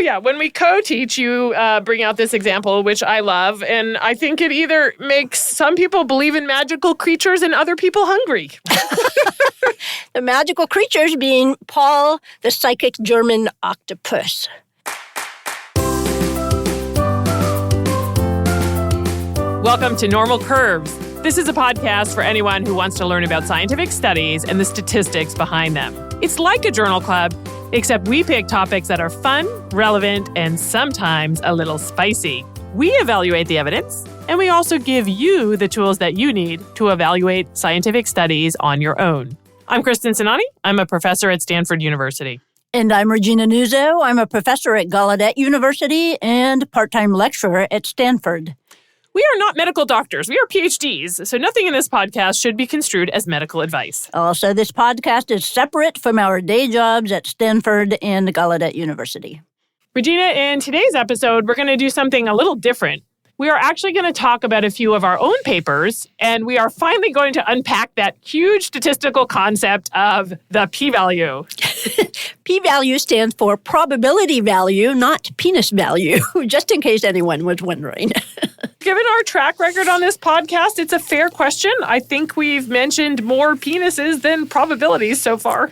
Yeah, when we co-teach, you bring out this example, which I love, and I think it either makes some people believe in magical creatures and other people hungry. The magical creatures being Paul, the psychic German octopus. Welcome to Normal Curves. This is a podcast for anyone who wants to learn about scientific studies and the statistics behind them. It's like a journal club, except we pick topics that are fun, relevant, and sometimes a little spicy. We evaluate the evidence, and we also give you the tools that you need to evaluate scientific studies on your own. I'm Kristen. I'm a professor at Stanford University. And I'm Regina. I'm a professor at Gallaudet University and part-time lecturer at Stanford. We are not medical doctors. We are PhDs, so nothing in this podcast should be construed as medical advice. Also, this podcast is separate from our day jobs at Stanford and Gallaudet University. Regina, in today's episode, we're going to do something a little different. We are actually going to talk about a few of our own papers, and we are finally going to unpack that huge statistical concept of the p-value. P-value stands for probability value, not penis value, just in case anyone was wondering. Given our track record on this podcast, it's a fair question. I think we've mentioned more penises than probabilities so far.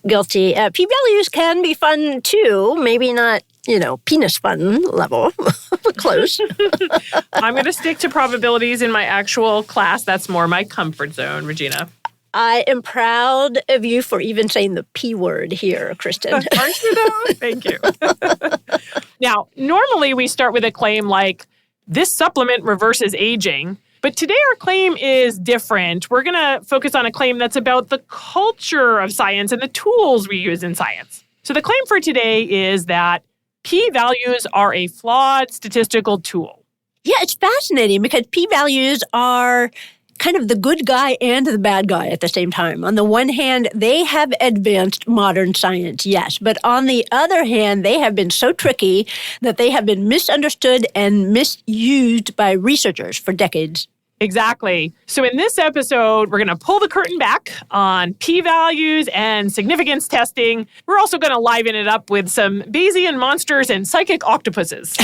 Guilty. P-values can be fun too. Maybe not, penis fun level. Close. I'm going to stick to probabilities in my actual class. That's more my comfort zone, Regina. I am proud of you for even saying the P word here, Kristen. Aren't you, though? Thank you. Now, normally we start with a claim like, this supplement reverses aging. But today our claim is different. We're going to focus on a claim that's about the culture of science and the tools we use in science. So the claim for today is that p-values are a flawed statistical tool. Yeah, it's fascinating because p-values are kind of the good guy and the bad guy at the same time. On the one hand, they have advanced modern science, yes. But on the other hand, they have been so tricky that they have been misunderstood and misused by researchers for decades. Exactly. So in this episode, we're going to pull the curtain back on p-values and significance testing. We're also going to liven it up with some Bayesian monsters and psychic octopuses.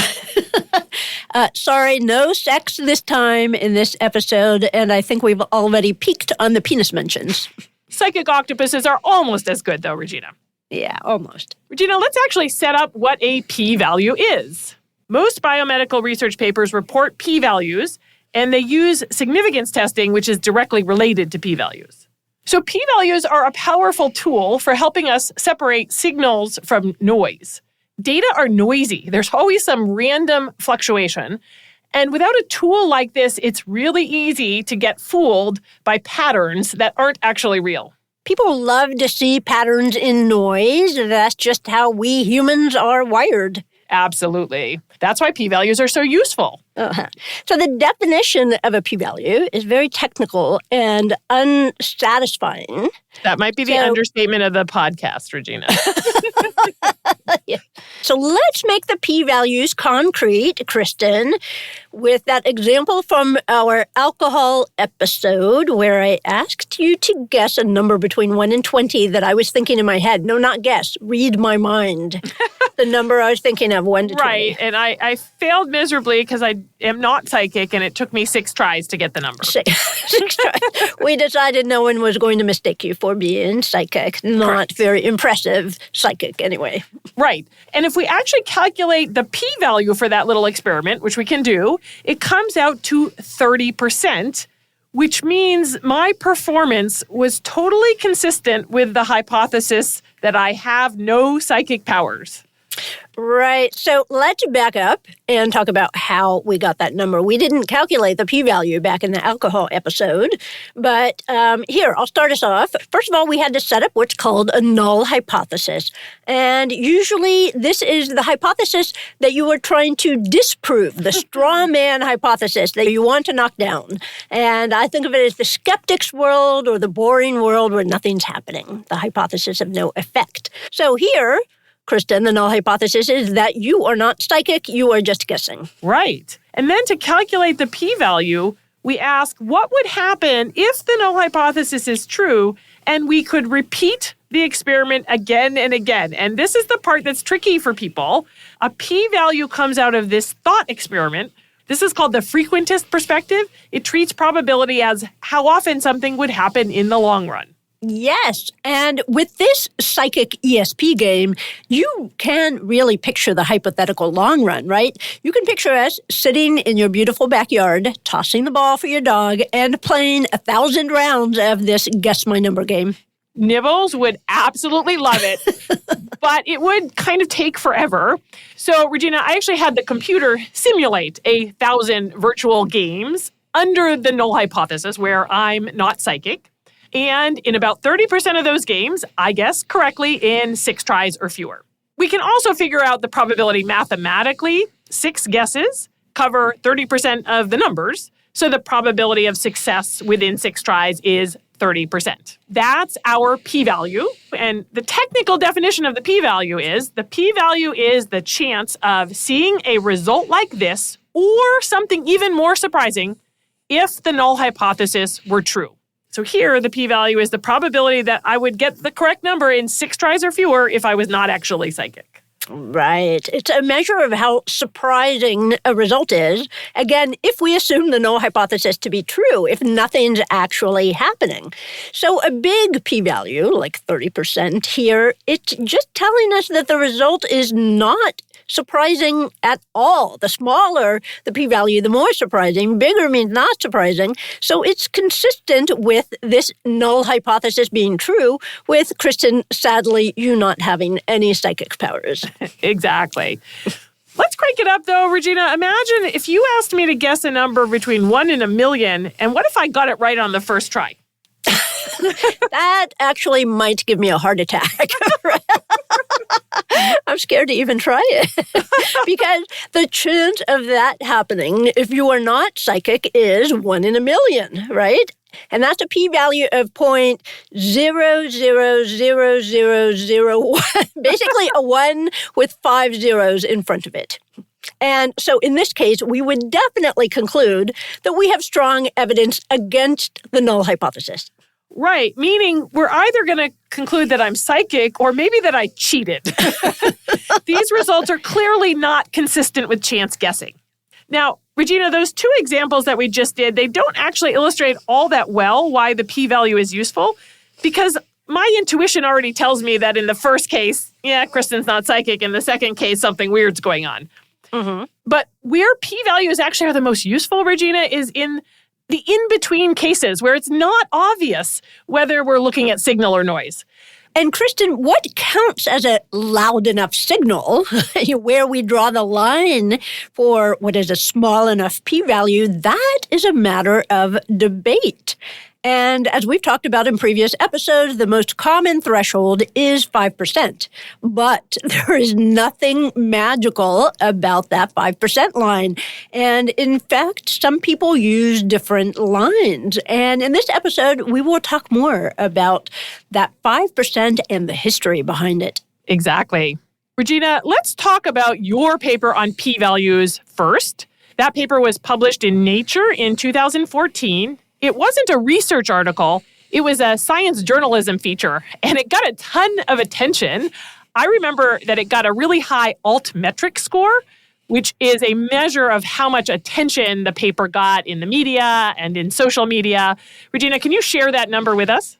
Sorry, no sex this time in this episode, and I think we've already peaked on the penis mentions. Psychic octopuses are almost as good, though, Regina. Yeah, almost. Regina, let's actually set up what a p-value is. Most biomedical research papers report p-values, and they use significance testing, which is directly related to p-values. So p-values are a powerful tool for helping us separate signals from noise. Data are noisy. There's always some random fluctuation. And without a tool like this, it's really easy to get fooled by patterns that aren't actually real. People love to see patterns in noise. That's just how we humans are wired. Absolutely. That's why p-values are so useful. So the definition of a p-value is very technical and unsatisfying. That might be the understatement of the podcast, Regina. Yeah. So let's make the p-values concrete, Kristen, with that example from our alcohol episode where I asked you to guess a number between 1 and 20 that I was thinking in my head. No, not guess. Read my mind. The number I was thinking of, 1 to 20. Right. And I failed miserably because I am not psychic, and it took me 6 tries to get the number. 6 tries. We decided no one was going to mistake you for being psychic. Not Correct. Very impressive psychic, anyway. Right. And if we actually calculate the p-value for that little experiment, which we can do, it comes out to 30%, which means my performance was totally consistent with the hypothesis that I have no psychic powers. Right. So let's back up and talk about how we got that number. We didn't calculate the p-value back in the alcohol episode, but here, I'll start us off. First of all, we had to set up what's called a null hypothesis. And usually this is the hypothesis that you are trying to disprove, the straw man hypothesis that you want to knock down. And I think of it as the skeptic's world or the boring world where nothing's happening, the hypothesis of no effect. So here, Kristen, the null hypothesis is that you are not psychic, you are just guessing. Right. And then to calculate the p-value, we ask what would happen if the null hypothesis is true and we could repeat the experiment again and again. And this is the part that's tricky for people. A p-value comes out of this thought experiment. This is called the frequentist perspective. It treats probability as how often something would happen in the long run. Yes, and with this psychic ESP game, you can really picture the hypothetical long run, right? You can picture us sitting in your beautiful backyard, tossing the ball for your dog, and playing 1,000 rounds of this Guess My Number game. Nibbles would absolutely love it, but it would kind of take forever. So, Regina, I actually had the computer simulate 1,000 virtual games under the null hypothesis where I'm not psychic. And in about 30% of those games, I guessed correctly in 6 tries or fewer. We can also figure out the probability mathematically. 6 guesses cover 30% of the numbers. So the probability of success within 6 tries is 30%. That's our p-value. And the technical definition of the p-value is the chance of seeing a result like this or something even more surprising if the null hypothesis were true. So here, the p-value is the probability that I would get the correct number in 6 tries or fewer if I was not actually psychic. Right. It's a measure of how surprising a result is. Again, if we assume the null hypothesis to be true, if nothing's actually happening. So a big p-value, like 30% here, it's just telling us that the result is not surprising at all. The smaller the p-value, the more surprising. Bigger means not surprising. So it's consistent with this null hypothesis being true, with Kristen, sadly, you not having any psychic powers. Exactly. Let's crank it up, though, Regina. Imagine if you asked me to guess a number between 1 and 1,000,000, and what if I got it right on the first try? That actually might give me a heart attack. I'm scared to even try it. Because the chance of that happening, if you are not psychic, is 1 in 1,000,000, right? And that's a p-value of 0.000001. Basically a 1 with 5 zeros in front of it. And so in this case, we would definitely conclude that we have strong evidence against the null hypothesis. Right, meaning we're either going to conclude that I'm psychic or maybe that I cheated. These results are clearly not consistent with chance guessing. Now, Regina, those 2 examples that we just did, they don't actually illustrate all that well why the p-value is useful, because my intuition already tells me that in the first case, Kristen's not psychic. In the second case, something weird's going on. Mm-hmm. But where p-values actually are the most useful, Regina, is in the in-between cases where it's not obvious whether we're looking at signal or noise. And Kristen, what counts as a loud enough signal, where we draw the line for what is a small enough p-value, that is a matter of debate. And as we've talked about in previous episodes, the most common threshold is 5%. But there is nothing magical about that 5% line. And in fact, some people use different lines. And in this episode, we will talk more about that 5% and the history behind it. Exactly. Regina, let's talk about your paper on p-values first. That paper was published in Nature in 2014. It wasn't a research article. It was a science journalism feature, and it got a ton of attention. I remember that it got a really high altmetric score, which is a measure of how much attention the paper got in the media and in social media. Regina, can you share that number with us?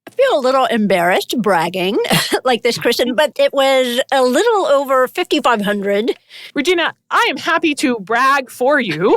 I feel a little embarrassed bragging like this, Kristen, but it was a little over 5,500. Regina, I am happy to brag for you.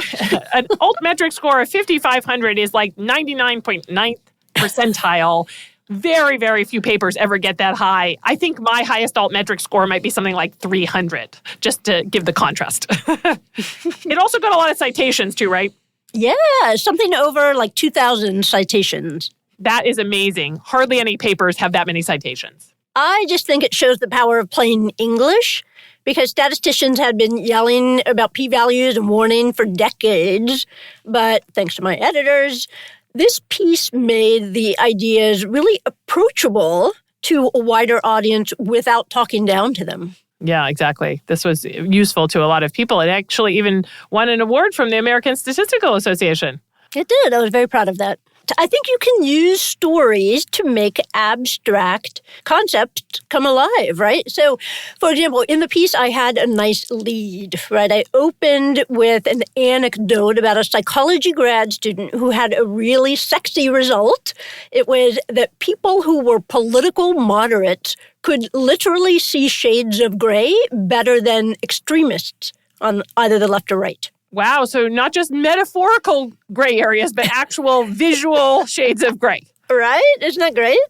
An altmetric score of 5,500 is like 99.9th percentile. Very, very few papers ever get that high. I think my highest altmetric score might be something like 300, just to give the contrast. It also got a lot of citations too, right? Yeah, something over like 2,000 citations. That is amazing. Hardly any papers have that many citations. I just think it shows the power of plain English, because statisticians had been yelling about p-values and warning for decades. But thanks to my editors, this piece made the ideas really approachable to a wider audience without talking down to them. Yeah, exactly. This was useful to a lot of people. It actually even won an award from the American Statistical Association. It did. I was very proud of that. I think you can use stories to make abstract concepts come alive, right? So, for example, in the piece, I had a nice lead, right? I opened with an anecdote about a psychology grad student who had a really sexy result. It was that people who were political moderates could literally see shades of gray better than extremists on either the left or right. Wow, so not just metaphorical gray areas, but actual visual shades of gray. Right? Isn't that great?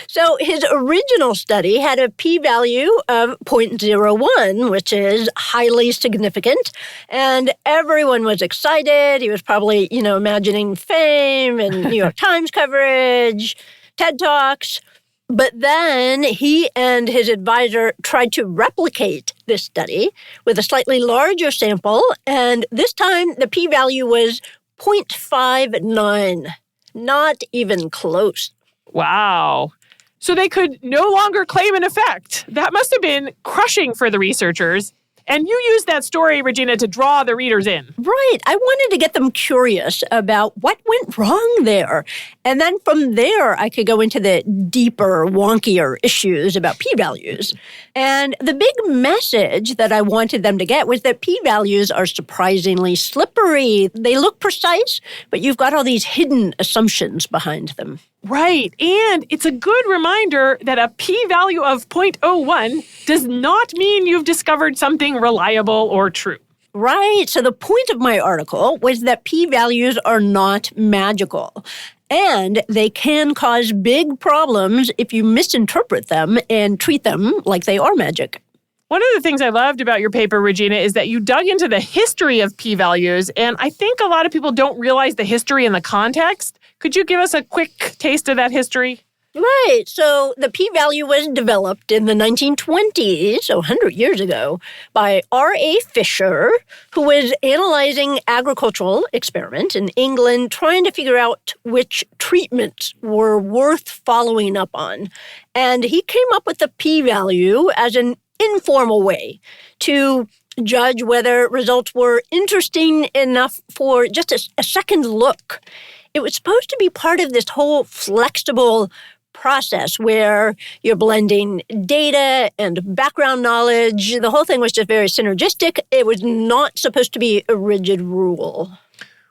So his original study had a p-value of 0.01, which is highly significant. And everyone was excited. He was probably, imagining fame and New York Times coverage, TED Talks. But then he and his advisor tried to replicate this study with a slightly larger sample, and this time the p-value was 0.59, not even close. Wow. So they could no longer claim an effect. That must have been crushing for the researchers. And you used that story, Regina, to draw the readers in. Right. I wanted to get them curious about what went wrong there. And then from there, I could go into the deeper, wonkier issues about p-values. And the big message that I wanted them to get was that p-values are surprisingly slippery. They look precise, but you've got all these hidden assumptions behind them. Right. And it's a good reminder that a p-value of 0.01 does not mean you've discovered something reliable or true. Right. So the point of my article was that p-values are not magical. And they can cause big problems if you misinterpret them and treat them like they are magic. One of the things I loved about your paper, Regina, is that you dug into the history of p-values, and I think a lot of people don't realize the history and the context. Could you give us a quick taste of that history? Right. So the p-value was developed in the 1920s, so 100 years ago, by R.A. Fisher, who was analyzing agricultural experiments in England, trying to figure out which treatments were worth following up on. And he came up with the p-value as an informal way to judge whether results were interesting enough for just a second look. It was supposed to be part of this whole flexible process where you're blending data and background knowledge. The whole thing was just very synergistic. It was not supposed to be a rigid rule.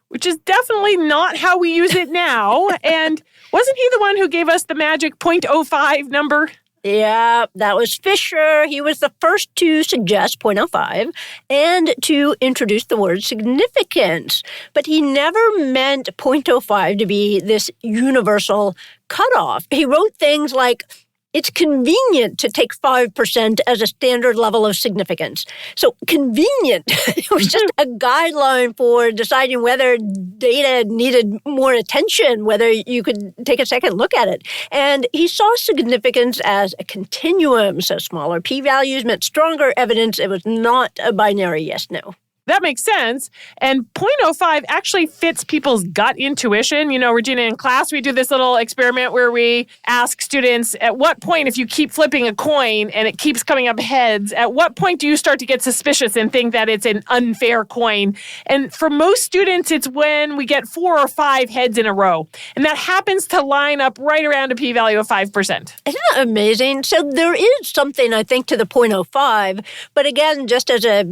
Which is definitely not how we use it now. And wasn't he the one who gave us the magic 0.05 number? Yeah, that was Fisher. He was the first to suggest 0.05 and to introduce the word significance. But he never meant 0.05 to be this universal cutoff. He wrote things like, it's convenient to take 5% as a standard level of significance. So convenient. It was just a guideline for deciding whether data needed more attention, whether you could take a second look at it. And he saw significance as a continuum. So smaller p-values meant stronger evidence. It was not a binary yes-no. That makes sense. And 0.05 actually fits people's gut intuition. You know, Regina, in class, we do this little experiment where we ask students, at what point, if you keep flipping a coin and it keeps coming up heads, at what point do you start to get suspicious and think that it's an unfair coin? And for most students, it's when we get 4 or 5 heads in a row. And that happens to line up right around a p-value of 5%. Isn't that amazing? So there is something, I think, to the 0.05. But again, just as a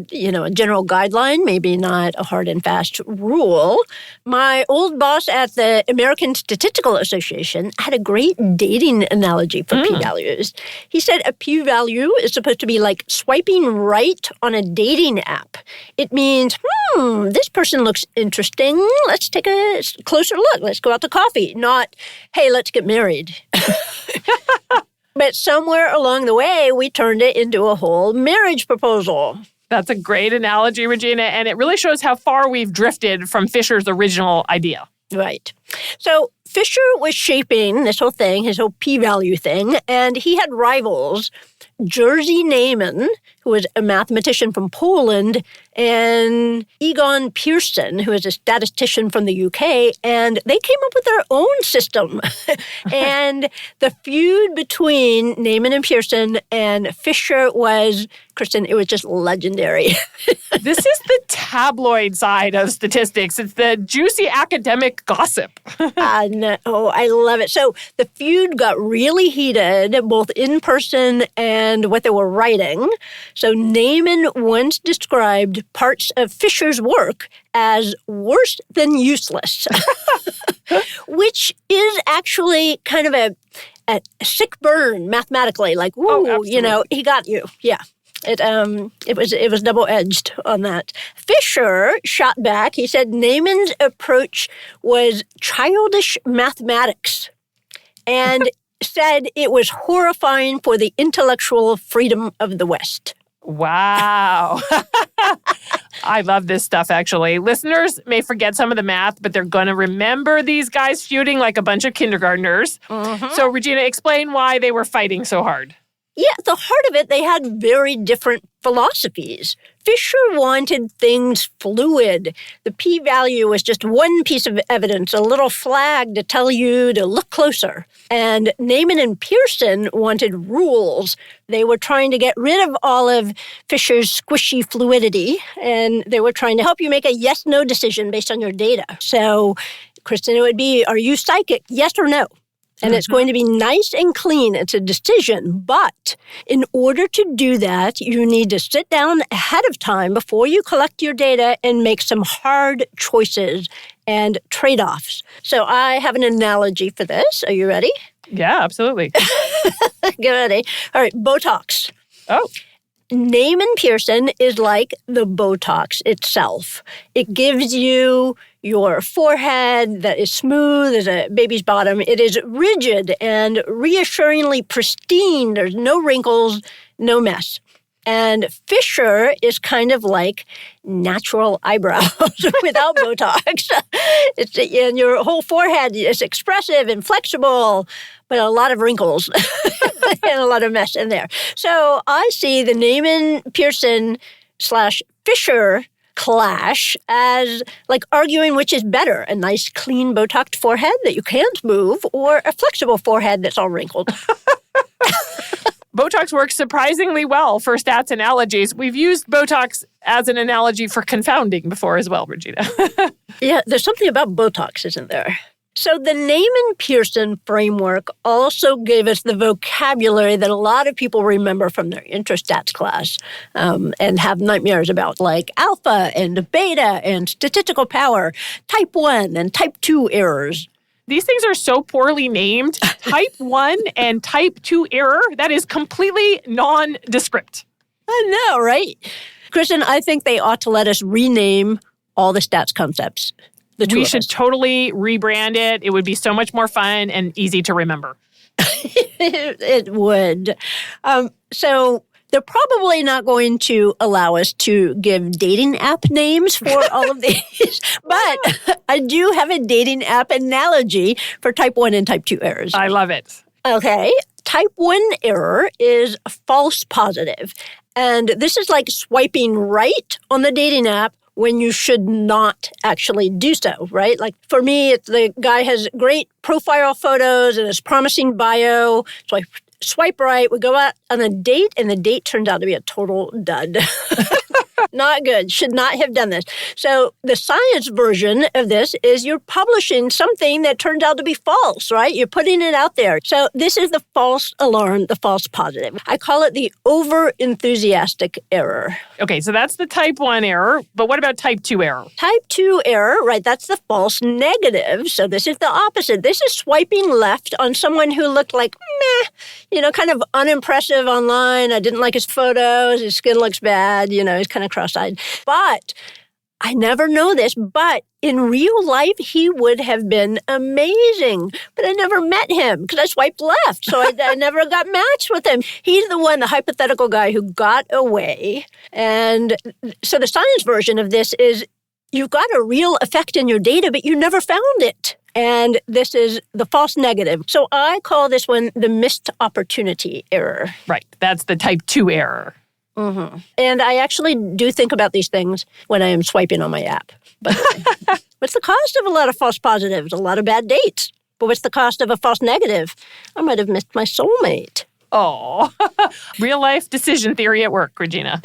general guideline, maybe not a hard and fast rule. My old boss at the American Statistical Association had a great dating analogy for p-values. He said a p-value is supposed to be like swiping right on a dating app. It means, this person looks interesting. Let's take a closer look. Let's go out to coffee. Not, hey, let's get married. But somewhere along the way, we turned it into a whole marriage proposal. That's a great analogy, Regina, and it really shows how far we've drifted from Fisher's original idea. Right. So Fisher was shaping this whole thing, his whole p-value thing, and he had rivals, Jerzy Neyman, who was a mathematician from Poland, and Egon Pearson, who is a statistician from the UK, and they came up with their own system. And the feud between Neyman and Pearson and Fisher was Kristen, it was just legendary. This is the tabloid side of statistics. It's the juicy academic gossip. No, I love it. So the feud got really heated, both in person and what they were writing. So Neyman once described parts of Fisher's work as worse than useless, which is actually kind of a sick burn mathematically. Like, ooh, he got you. Yeah. It was double-edged on that. Fisher shot back. He said Neyman's approach was childish mathematics and said it was horrifying for the intellectual freedom of the West. Wow. I love this stuff, actually. Listeners may forget some of the math, but they're going to remember these guys feuding like a bunch of kindergartners. Mm-hmm. So, Regina, explain why they were fighting so hard. Yeah, at the heart of it, they had very different philosophies. Fisher wanted things fluid. The p-value was just one piece of evidence, a little flag to tell you to look closer. And Neyman and Pearson wanted rules. They were trying to get rid of all of Fisher's squishy fluidity, and they were trying to help you make a yes-no decision based on your data. So, Kristen, it would be, are you psychic, yes or no? And it's going to be nice and clean. It's a decision. But in order to do that, you need to sit down ahead of time before you collect your data and make some hard choices and trade-offs. So I have an analogy for this. Are you ready? Yeah, absolutely. Get ready. All right, Botox. Oh. Neyman Pearson is like the Botox itself. It gives you your forehead that is smooth as a baby's bottom. It is rigid and reassuringly pristine. There's no wrinkles, no mess. And Fisher is kind of like natural eyebrows without Botox. And your whole forehead is expressive and flexible, but a lot of wrinkles and a lot of mess in there. So I see the Neyman-Pearson/Fisher clash as like arguing which is better, a nice, clean, Botoxed forehead that you can't move or a flexible forehead that's all wrinkled. Botox works surprisingly well for stats analogies. We've used Botox as an analogy for confounding before as well, Regina. Yeah, there's something about Botox, isn't there? So the Neyman-Pearson framework also gave us the vocabulary that a lot of people remember from their intro-stats class and have nightmares about, like alpha and beta and statistical power, type 1 and type 2 errors. These things are so poorly named. Type 1 and type 2 error, that is completely nondescript. I know, right? Kristen, I think they ought to let us rename all the stats concepts. We should totally rebrand it. It would be so much more fun and easy to remember. It would. So they're probably not going to allow us to give dating app names for all of these. But I do have a dating app analogy for type 1 and type 2 errors. I love it. Okay. Type 1 error is false positive. And this is like swiping right on the dating app when you should not actually do so, right? Like for me, it's the guy has great profile photos and his promising bio. So I swipe right, we go out on a date, and the date turns out to be a total dud. Not good. Should not have done this. So the science version of this is you're publishing something that turns out to be false, right? You're putting it out there. So this is the false alarm, the false positive. I call it the over-enthusiastic error. Okay, so that's the type 1 error. But what about type 2 error? Type 2 error, right, that's the false negative. So this is the opposite. This is swiping left on someone who looked like, kind of unimpressive online. I didn't like his photos. His skin looks bad. He's kind of cross-eyed. But I never know this, but in real life, he would have been amazing. But I never met him because I swiped left. So I never got matched with him. He's the one, the hypothetical guy who got away. And so the science version of this is you've got a real effect in your data, but you never found it. And this is the false negative. So I call this one the missed opportunity error. Right. That's the type 2 error. Mm-hmm. And I actually do think about these things when I am swiping on my app. But what's the cost of a lot of false positives? A lot of bad dates. But what's the cost of a false negative? I might have missed my soulmate. Oh, real life decision theory at work, Regina.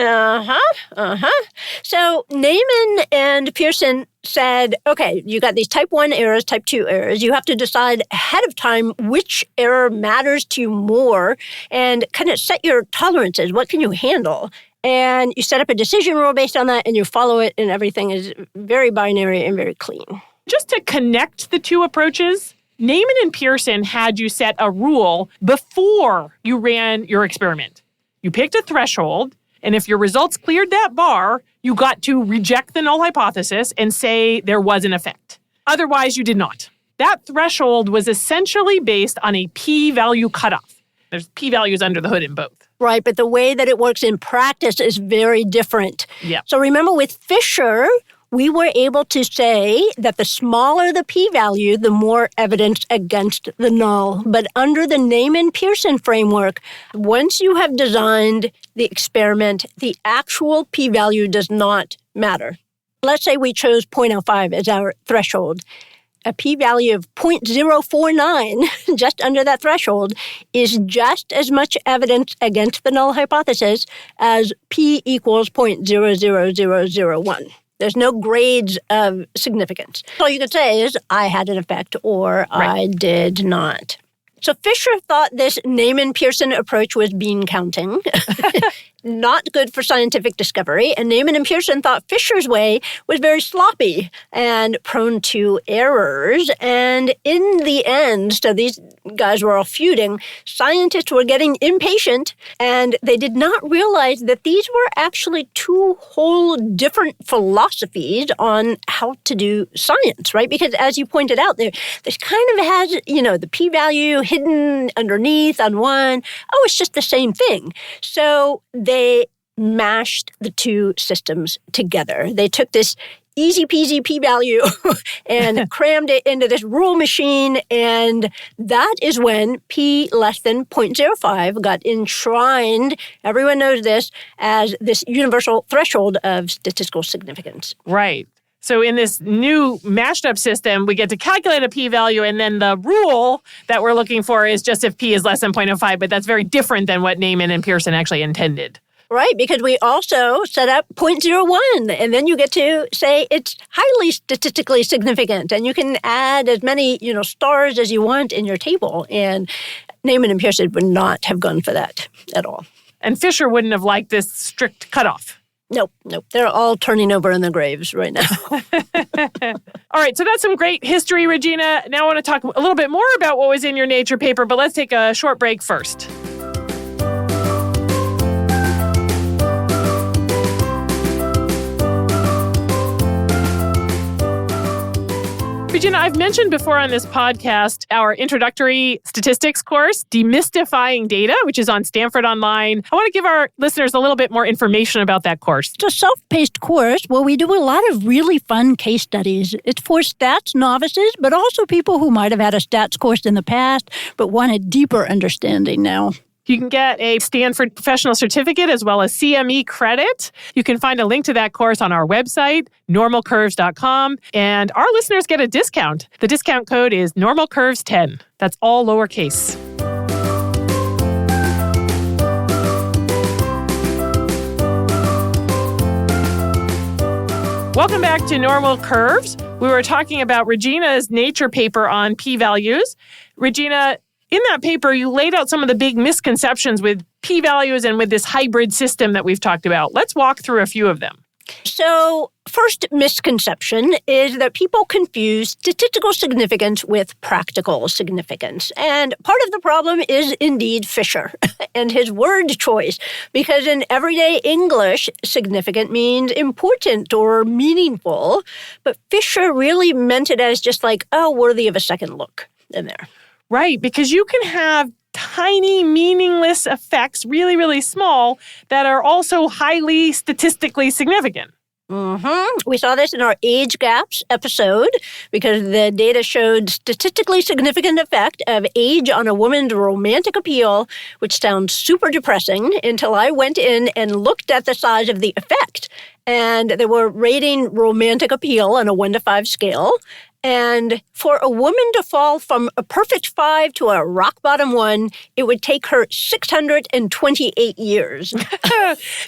So Neyman and Pearson said, okay, you got these type 1 errors, type 2 errors. You have to decide ahead of time which error matters to you more and kind of set your tolerances. What can you handle? And you set up a decision rule based on that, and you follow it, and everything is very binary and very clean. Just to connect the two approaches, Neyman and Pearson had you set a rule before you ran your experiment. You picked a threshold, and if your results cleared that bar, you got to reject the null hypothesis and say there was an effect. Otherwise, you did not. That threshold was essentially based on a p-value cutoff. There's p-values under the hood in both. Right, but the way that it works in practice is very different. Yeah. So remember with Fisher, we were able to say that the smaller the p-value, the more evidence against the null. But under the Neyman-Pearson framework, once you have designed the experiment, the actual p-value does not matter. Let's say we chose 0.05 as our threshold. A p-value of 0.049, just under that threshold, is just as much evidence against the null hypothesis as p equals 0.00001. There's no grades of significance. All you could say is, I had an effect or I did not. So Fisher thought this Neyman-Pearson approach was bean counting. Not good for scientific discovery. And Neyman and Pearson thought Fisher's way was very sloppy and prone to errors. And in the end, so these guys were all feuding, scientists were getting impatient, and they did not realize that these were actually two whole different philosophies on how to do science, right? Because as you pointed out, this kind of has, the p-value hidden underneath on one. Oh, it's just the same thing. So they mashed the two systems together. They took this easy peasy p-value and crammed it into this rule machine, and that is when p less than 0.05 got enshrined, everyone knows this, as this universal threshold of statistical significance. Right. So in this new mashed up system, we get to calculate a p-value, and then the rule that we're looking for is just if p is less than 0.05, but that's very different than what Neyman and Pearson actually intended. Right, because we also set up 0.01, and then you get to say it's highly statistically significant, and you can add as many, stars as you want in your table. And Neyman and Pearson would not have gone for that at all. And Fisher wouldn't have liked this strict cutoff. Nope. They're all turning over in their graves right now. All right, so that's some great history, Regina. Now I want to talk a little bit more about what was in your Nature paper, but let's take a short break first. Regina, I've mentioned before on this podcast our introductory statistics course, Demystifying Data, which is on Stanford Online. I want to give our listeners a little bit more information about that course. It's a self-paced course where we do a lot of really fun case studies. It's for stats novices, but also people who might have had a stats course in the past but want a deeper understanding now. You can get a Stanford Professional Certificate as well as CME credit. You can find a link to that course on our website, normalcurves.com, and our listeners get a discount. The discount code is normalcurves10. That's all lowercase. Welcome back to Normal Curves. We were talking about Regina's Nature paper on p-values. Regina, in that paper, you laid out some of the big misconceptions with p-values and with this hybrid system that we've talked about. Let's walk through a few of them. So, first misconception is that people confuse statistical significance with practical significance. And part of the problem is indeed Fisher and his word choice, because in everyday English, significant means important or meaningful, but Fisher really meant it as just like, worthy of a second look in there. Right, because you can have tiny, meaningless effects, really, really small, that are also highly statistically significant. Mm-hmm. We saw this in our age gaps episode because the data showed statistically significant effect of age on a woman's romantic appeal, which sounds super depressing until I went in and looked at the size of the effect. And they were rating romantic appeal on a 1 to 5 scale. And for a woman to fall from a perfect 5 to a rock bottom 1, it would take her 628 years.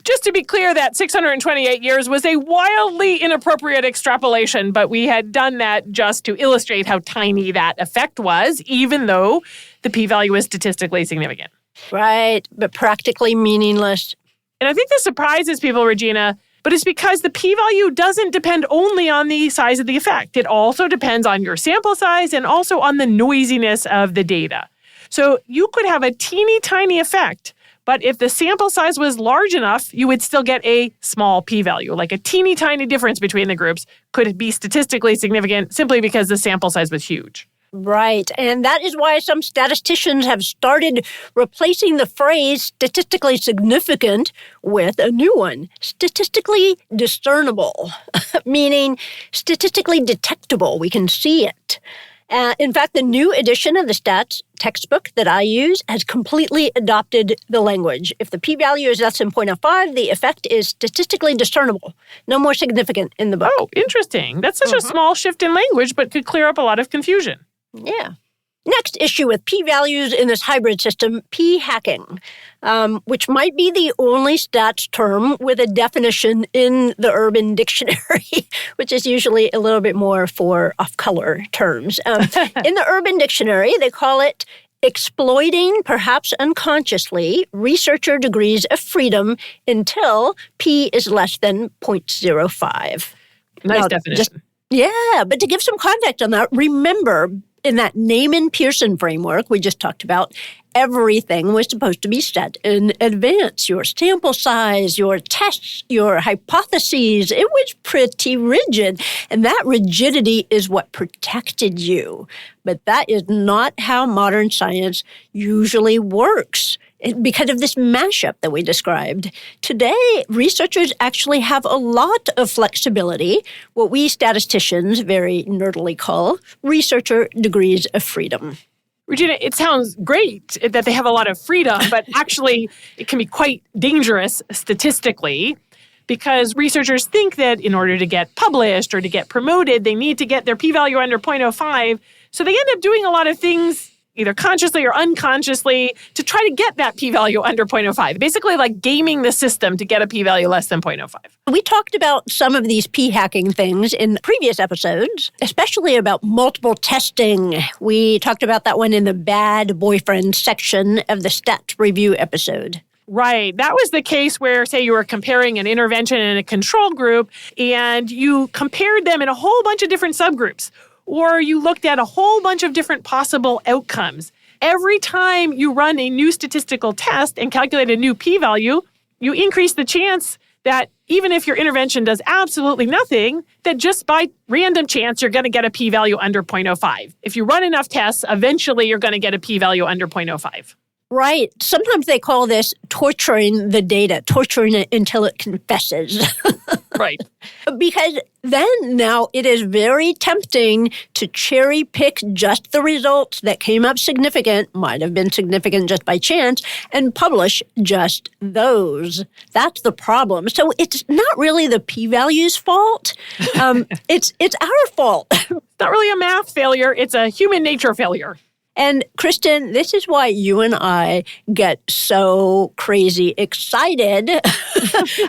Just to be clear, that 628 years was a wildly inappropriate extrapolation, but we had done that just to illustrate how tiny that effect was, even though the p-value is statistically significant. Right, but practically meaningless. And I think this surprises people, Regina, but it's because the p-value doesn't depend only on the size of the effect. It also depends on your sample size and also on the noisiness of the data. So you could have a teeny tiny effect, but if the sample size was large enough, you would still get a small p-value. Like a teeny tiny difference between the groups could be statistically significant simply because the sample size was huge. Right. And that is why some statisticians have started replacing the phrase statistically significant with a new one, statistically discernible, meaning statistically detectable. We can see it. In fact, the new edition of the stats textbook that I use has completely adopted the language. If the p-value is less than 0.05, the effect is statistically discernible. No more significant in the book. Oh, interesting. That's such a small shift in language, but could clear up a lot of confusion. Yeah. Next issue with p-values in this hybrid system, p-hacking, which might be the only stats term with a definition in the Urban Dictionary, which is usually a little bit more for off-color terms. In the Urban Dictionary, they call it exploiting, perhaps unconsciously, researcher degrees of freedom until p is less than 0.05. Nice definition. But to give some context on that, remember, in that Neyman-Pearson framework we just talked about, everything was supposed to be set in advance. Your sample size, your tests, your hypotheses, it was pretty rigid. And that rigidity is what protected you. But that is not how modern science usually works. Because of this mashup that we described. Today, researchers actually have a lot of flexibility, what we statisticians very nerdily call researcher degrees of freedom. Regina, it sounds great that they have a lot of freedom, but actually it can be quite dangerous statistically because researchers think that in order to get published or to get promoted, they need to get their p-value under 0.05. So they end up doing a lot of things either consciously or unconsciously, to try to get that p-value under 0.05. Basically like gaming the system to get a p-value less than 0.05. We talked about some of these p-hacking things in previous episodes, especially about multiple testing. We talked about that one in the bad boyfriend section of the stats review episode. Right. That was the case where, say, you were comparing an intervention and a control group, and you compared them in a whole bunch of different subgroups. Or you looked at a whole bunch of different possible outcomes. Every time you run a new statistical test and calculate a new p-value, you increase the chance that even if your intervention does absolutely nothing, that just by random chance, you're going to get a p-value under 0.05. If you run enough tests, eventually you're going to get a p-value under 0.05. Right. Sometimes they call this torturing the data, torturing it until it confesses. Right. Because then now it is very tempting to cherry pick just the results that came up significant, might have been significant just by chance, and publish just those. That's the problem. So it's not really the p-value's fault. It's our fault. It's not really a math failure. It's a human nature failure. And Kristen, this is why you and I get so crazy excited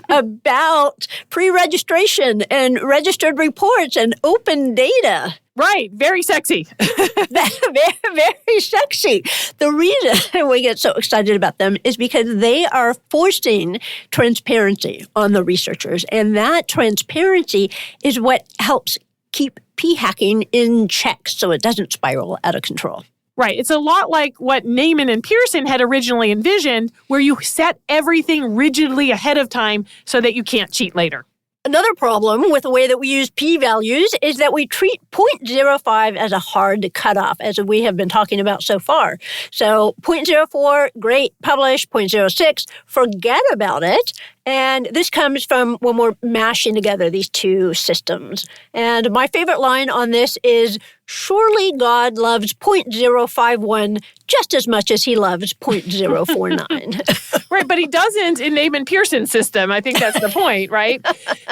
about pre-registration and registered reports and open data. Right. Very sexy. very, very sexy. The reason we get so excited about them is because they are forcing transparency on the researchers. And that transparency is what helps keep p-hacking in check so it doesn't spiral out of control. Right. It's a lot like what Neyman and Pearson had originally envisioned, where you set everything rigidly ahead of time so that you can't cheat later. Another problem with the way that we use p-values is that we treat 0.05 as a hard cutoff, as we have been talking about so far. So 0.04, great, publish. 0.06, forget about it. And this comes from when we're mashing together these two systems. And my favorite line on this is, surely God loves 0.051 just as much as he loves 0.049. Right, but he doesn't in Neyman Pearson's system. I think that's the point, right?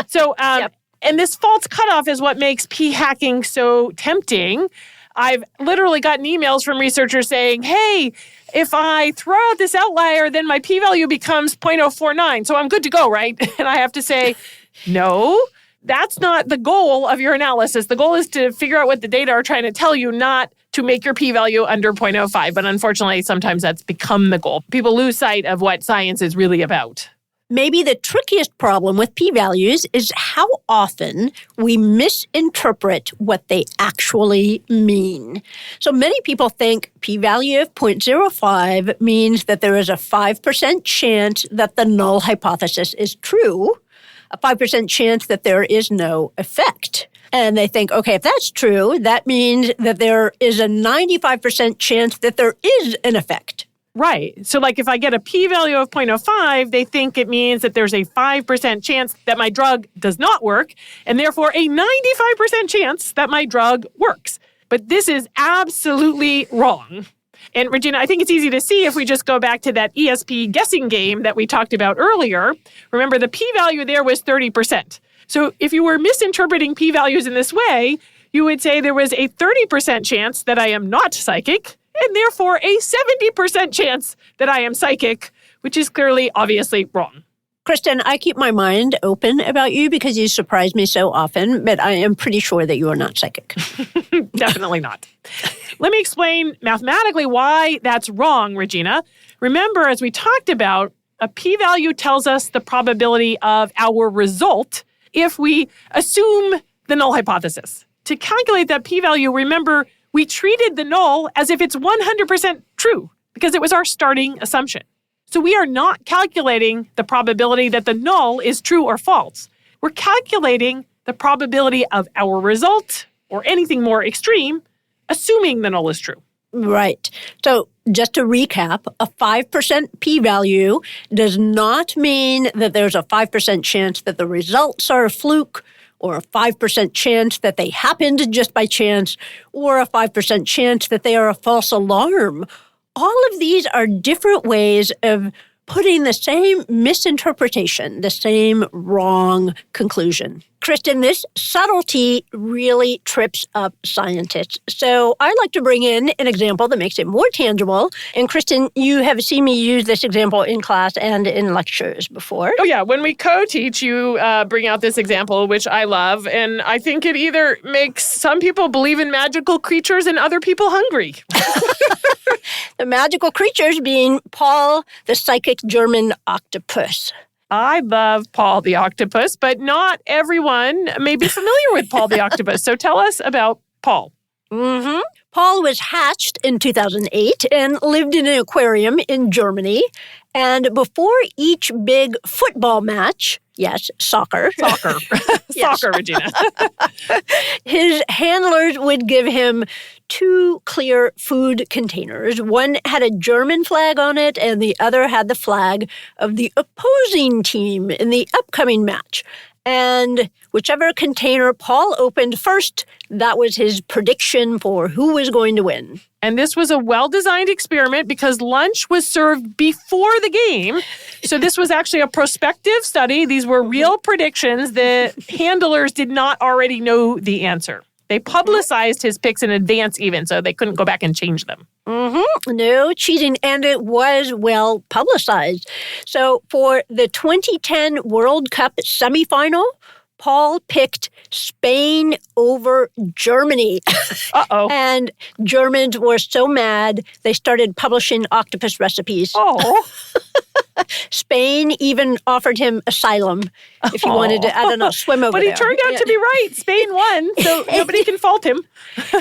So And this false cutoff is what makes p-hacking so tempting. I've literally gotten emails from researchers saying, hey, if I throw out this outlier, then my p-value becomes 0.049. So I'm good to go, right? And I have to say, no, that's not the goal of your analysis. The goal is to figure out what the data are trying to tell you, not to make your p-value under 0.05. But unfortunately, sometimes that's become the goal. People lose sight of what science is really about. Maybe the trickiest problem with p-values is how often we misinterpret what they actually mean. So many people think p-value of 0.05 means that there is a 5% chance that the null hypothesis is true, a 5% chance that there is no effect. And they think, okay, if that's true, that means that there is a 95% chance that there is an effect. Right. So like if I get a p-value of 0.05, they think it means that there's a 5% chance that my drug does not work, and therefore a 95% chance that my drug works. But this is absolutely wrong. And Regina, I think it's easy to see if we just go back to that ESP guessing game that we talked about earlier. Remember, the p-value there was 30%. So if you were misinterpreting p-values in this way, you would say there was a 30% chance that I am not psychic, and therefore a 70% chance that I am psychic, which is clearly, obviously wrong. Kristen, I keep my mind open about you because you surprise me so often, but I am pretty sure that you are not psychic. Definitely not. Let me explain mathematically why that's wrong, Regina. Remember, as we talked about, a p-value tells us the probability of our result if we assume the null hypothesis. To calculate that p-value, remember, we treated the null as if it's 100% true because it was our starting assumption. So we are not calculating the probability that the null is true or false. We're calculating the probability of our result or anything more extreme, assuming the null is true. Right. So just to recap, a 5% p-value does not mean that there's a 5% chance that the results are a fluke, or a 5% chance that they happened just by chance, or a 5% chance that they are a false alarm. All of these are different ways of putting the same misinterpretation, the same wrong conclusion. Kristen, this subtlety really trips up scientists. So I'd like to bring in an example that makes it more tangible. And Kristen, you have seen me use this example in class and in lectures before. Oh, yeah. When we co-teach, you bring out this example, which I love. And I think it either makes some people believe in magical creatures and other people hungry. The magical creatures being Paul, the psychic German octopus. I love Paul the octopus, but not everyone may be familiar with Paul the octopus. So tell us about Paul. Paul was hatched in 2008 and lived in an aquarium in Germany. And before each big football match, yes, soccer. Soccer, Regina. His handlers would give him 2 clear food containers. One had a German flag on it, and the other had the flag of the opposing team in the upcoming match. And whichever container Paul opened first, that was his prediction for who was going to win. And this was a well-designed experiment because lunch was served before the game. So this was actually a prospective study. These were real predictions. The handlers did not already know the answer. They publicized his picks in advance even, so they couldn't go back and change them. No cheating, and it was well publicized. So for the 2010 World Cup semifinal, Paul picked Spain over Germany. Uh-oh. And Germans were so mad, they started publishing octopus recipes. Oh. Spain even offered him asylum if he wanted to, I don't know, swim over there. But he turned out to be right. Spain won, so nobody can fault him.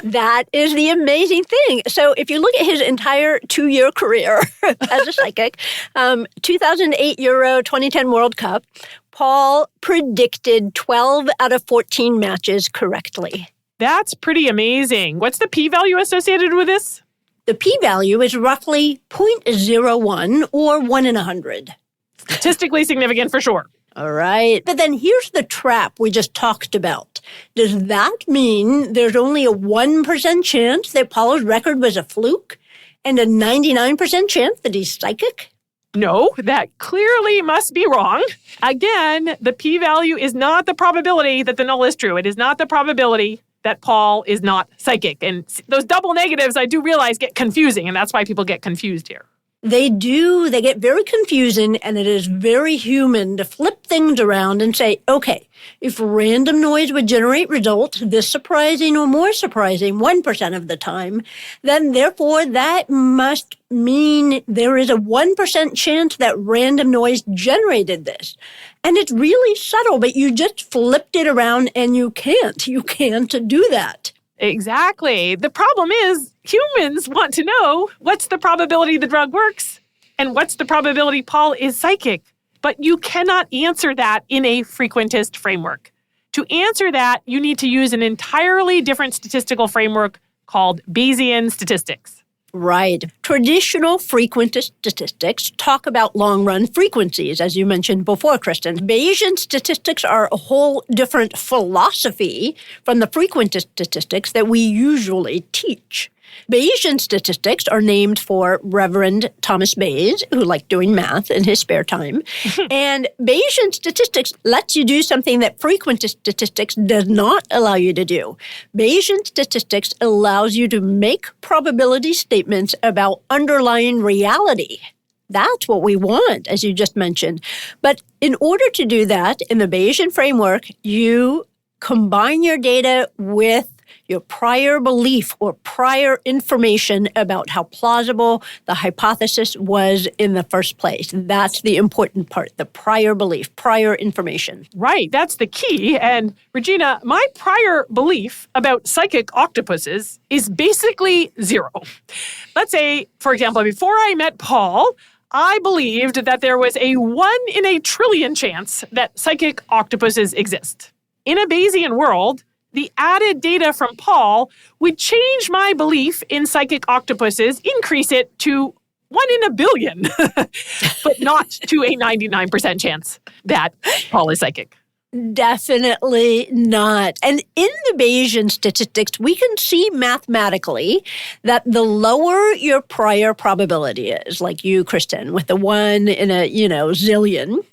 That is the amazing thing. So if you look at his entire 2-year career as a psychic, 2008 Euro, 2010 World Cup, Paul predicted 12 out of 14 matches correctly. That's pretty amazing. What's the p-value associated with this? The p-value is roughly 0.01 or 1 in 100. Statistically significant for sure. All right. But then here's the trap we just talked about. Does that mean there's only a 1% chance that Paul's record was a fluke and a 99% chance that he's psychic? No, that clearly must be wrong. Again, the p-value is not the probability that the null is true. It is not the probability that Paul is not psychic. And those double negatives, I do realize, get confusing, and that's why people get confused here. They do. They get very confusing, and it is very human to flip things around and say, okay, if random noise would generate results this surprising or more surprising 1% of the time, then therefore that must mean there is a 1% chance that random noise generated this. And it's really subtle, but you just flipped it around and you can't do that. Exactly. The problem is humans want to know what's the probability the drug works and what's the probability Paul is psychic. But you cannot answer that in a frequentist framework. To answer that, you need to use an entirely different statistical framework called Bayesian statistics. Right. Traditional frequentist statistics talk about long-run frequencies, as you mentioned before, Kristen. Bayesian statistics are a whole different philosophy from the frequentist statistics that we usually teach. Bayesian statistics are named for Reverend Thomas Bayes, who liked doing math in his spare time. And Bayesian statistics lets you do something that frequentist statistics does not allow you to do. Bayesian statistics allows you to make probability statements about underlying reality. That's what we want, as you just mentioned. But in order to do that, in the Bayesian framework, you combine your data with your prior belief or prior information about how plausible the hypothesis was in the first place. That's the important part, the prior belief, prior information. Right, that's the key. And Regina, my prior belief about psychic octopuses is basically zero. Let's say, for example, before I met Paul, I believed that there was a 1 in a trillion chance that psychic octopuses exist. In a Bayesian world, the added data from Paul would change my belief in psychic octopuses, increase it to 1 in a billion, but not to a 99% chance that Paul is psychic. Definitely not. And in the Bayesian statistics, we can see mathematically that the lower your prior probability is, like you, Kristen, with the 1 in a, zillion,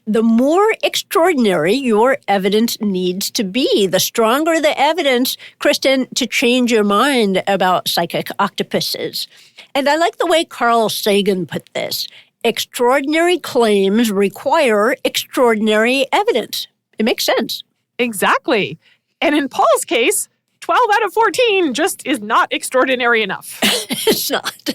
the more extraordinary your evidence needs to be. The stronger the evidence, Kristen, to change your mind about psychic octopuses. And I like the way Carl Sagan put this. Extraordinary claims require extraordinary evidence. It makes sense. Exactly. And in Paul's case, 12 out of 14 just is not extraordinary enough. It's not.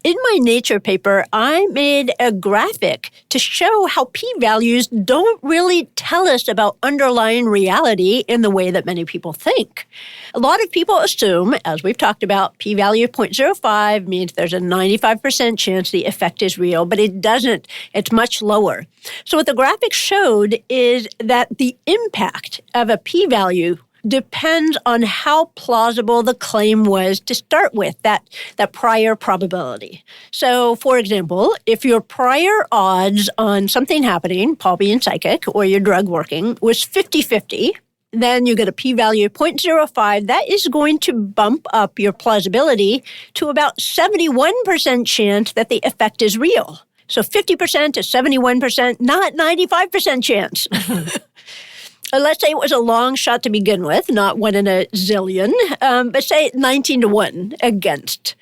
In my Nature paper, I made a graphic to show how p-values don't really tell us about underlying reality in the way that many people think. A lot of people assume, as we've talked about, p-value of 0.05 means there's a 95% chance the effect is real, but it doesn't. It's much lower. So what the graphic showed is that the impact of a p-value depends on how plausible the claim was to start with, that prior probability. So, for example, if your prior odds on something happening, Paul being psychic, or your drug working, was 50-50, then you get a p-value of 0.05. That is going to bump up your plausibility to about 71% chance that the effect is real. So 50% to 71%, not 95% chance. Let's say it was a long shot to begin with, not 1 in a zillion, but say 19-1 against.